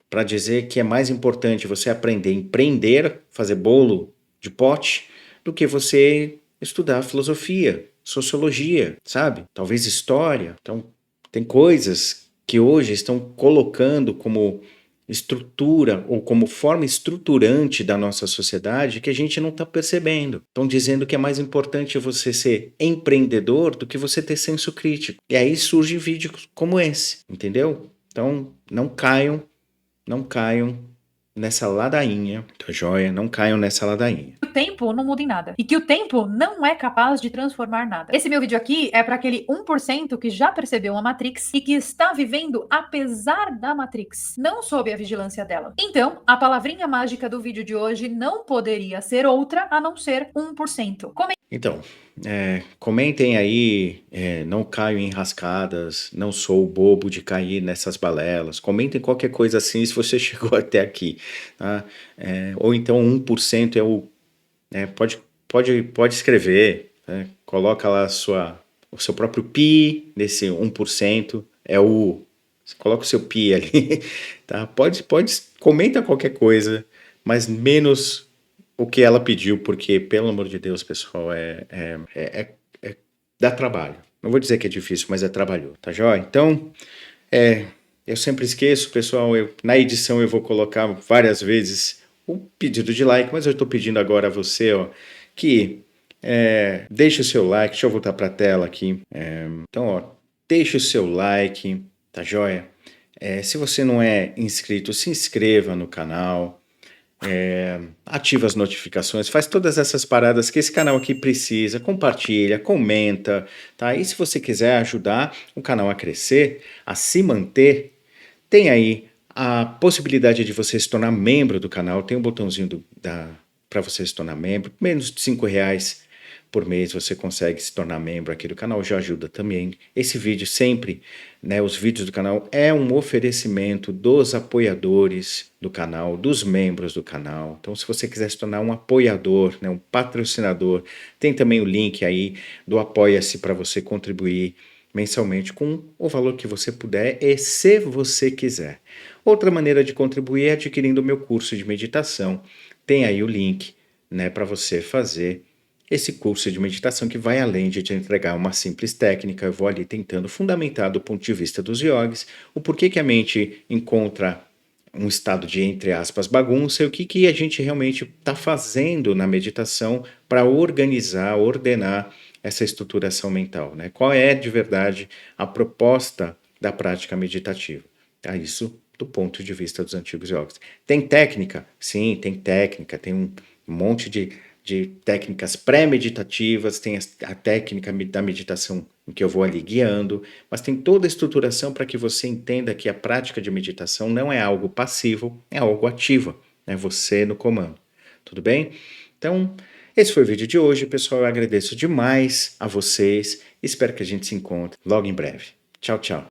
para dizer que é mais importante você aprender a empreender, fazer bolo de pote, do que você estudar filosofia, sociologia, sabe? Talvez história. Então, tem coisas que hoje estão colocando como estrutura ou como forma estruturante da nossa sociedade que a gente não está percebendo. Estão dizendo que é mais importante você ser empreendedor do que você ter senso crítico. E aí surgem vídeos como esse, entendeu? Então, não caiam nessa ladainha, tá joia? Não caiam nessa ladainha. o tempo não muda em nada. E que o tempo não é capaz de transformar nada. Esse meu vídeo aqui é para aquele 1% que já percebeu a Matrix e que está vivendo apesar da Matrix, não sob a vigilância dela. Então, a palavrinha mágica do vídeo de hoje não poderia ser outra a não ser 1%. Então, comentem aí, não caio em rascadas, não sou bobo de cair nessas balelas. Comentem qualquer coisa assim se você chegou até aqui, tá? Ou então 1% é o... pode escrever, né? Coloca lá o seu próprio pi nesse 1%, você coloca o seu pi ali, tá? Comenta qualquer coisa, mas menos o que ela pediu, porque, pelo amor de Deus, pessoal, dá trabalho. Não vou dizer que é difícil, mas é trabalhoso, tá joia? Então, eu sempre esqueço, pessoal, na edição eu vou colocar várias vezes o pedido de like, mas eu estou pedindo agora a você, ó, que Deixe o seu like, deixa eu voltar para a tela aqui. Então, ó, deixe o seu like, tá joia? Se você não é inscrito, se inscreva no canal, ativa as notificações, faz todas essas paradas que esse canal aqui precisa, compartilha, comenta, tá? E se você quiser ajudar o canal a crescer, a se manter, tem aí a possibilidade de você se tornar membro do canal, tem um botãozinho para você se tornar membro, menos de R$ 5 por mês você consegue se tornar membro aqui do canal, já ajuda também. Esse vídeo sempre, né, os vídeos do canal é um oferecimento dos apoiadores do canal, dos membros do canal. Então, se você quiser se tornar um apoiador, né, um patrocinador, tem também o link aí do Apoia-se para você contribuir mensalmente com o valor que você puder e se você quiser. Outra maneira de contribuir é adquirindo o meu curso de meditação. Tem aí o link, né, para você fazer esse curso de meditação que vai além de te entregar uma simples técnica. Eu vou ali tentando fundamentar do ponto de vista dos yogis o porquê que a mente encontra um estado de, entre aspas, bagunça e o que a gente realmente está fazendo na meditação para organizar, ordenar essa estruturação mental, né? Qual é de verdade a proposta da prática meditativa? Tá? Isso do ponto de vista dos antigos yogis. Tem técnica? Sim, tem técnica, tem um monte de técnicas pré-meditativas, tem a técnica da meditação em que eu vou ali guiando, mas tem toda a estruturação para que você entenda que a prática de meditação não é algo passivo, é algo ativo, é você no comando. Tudo bem? Então, esse foi o vídeo de hoje, pessoal. Eu agradeço demais a vocês, espero que a gente se encontre logo em breve. Tchau, tchau.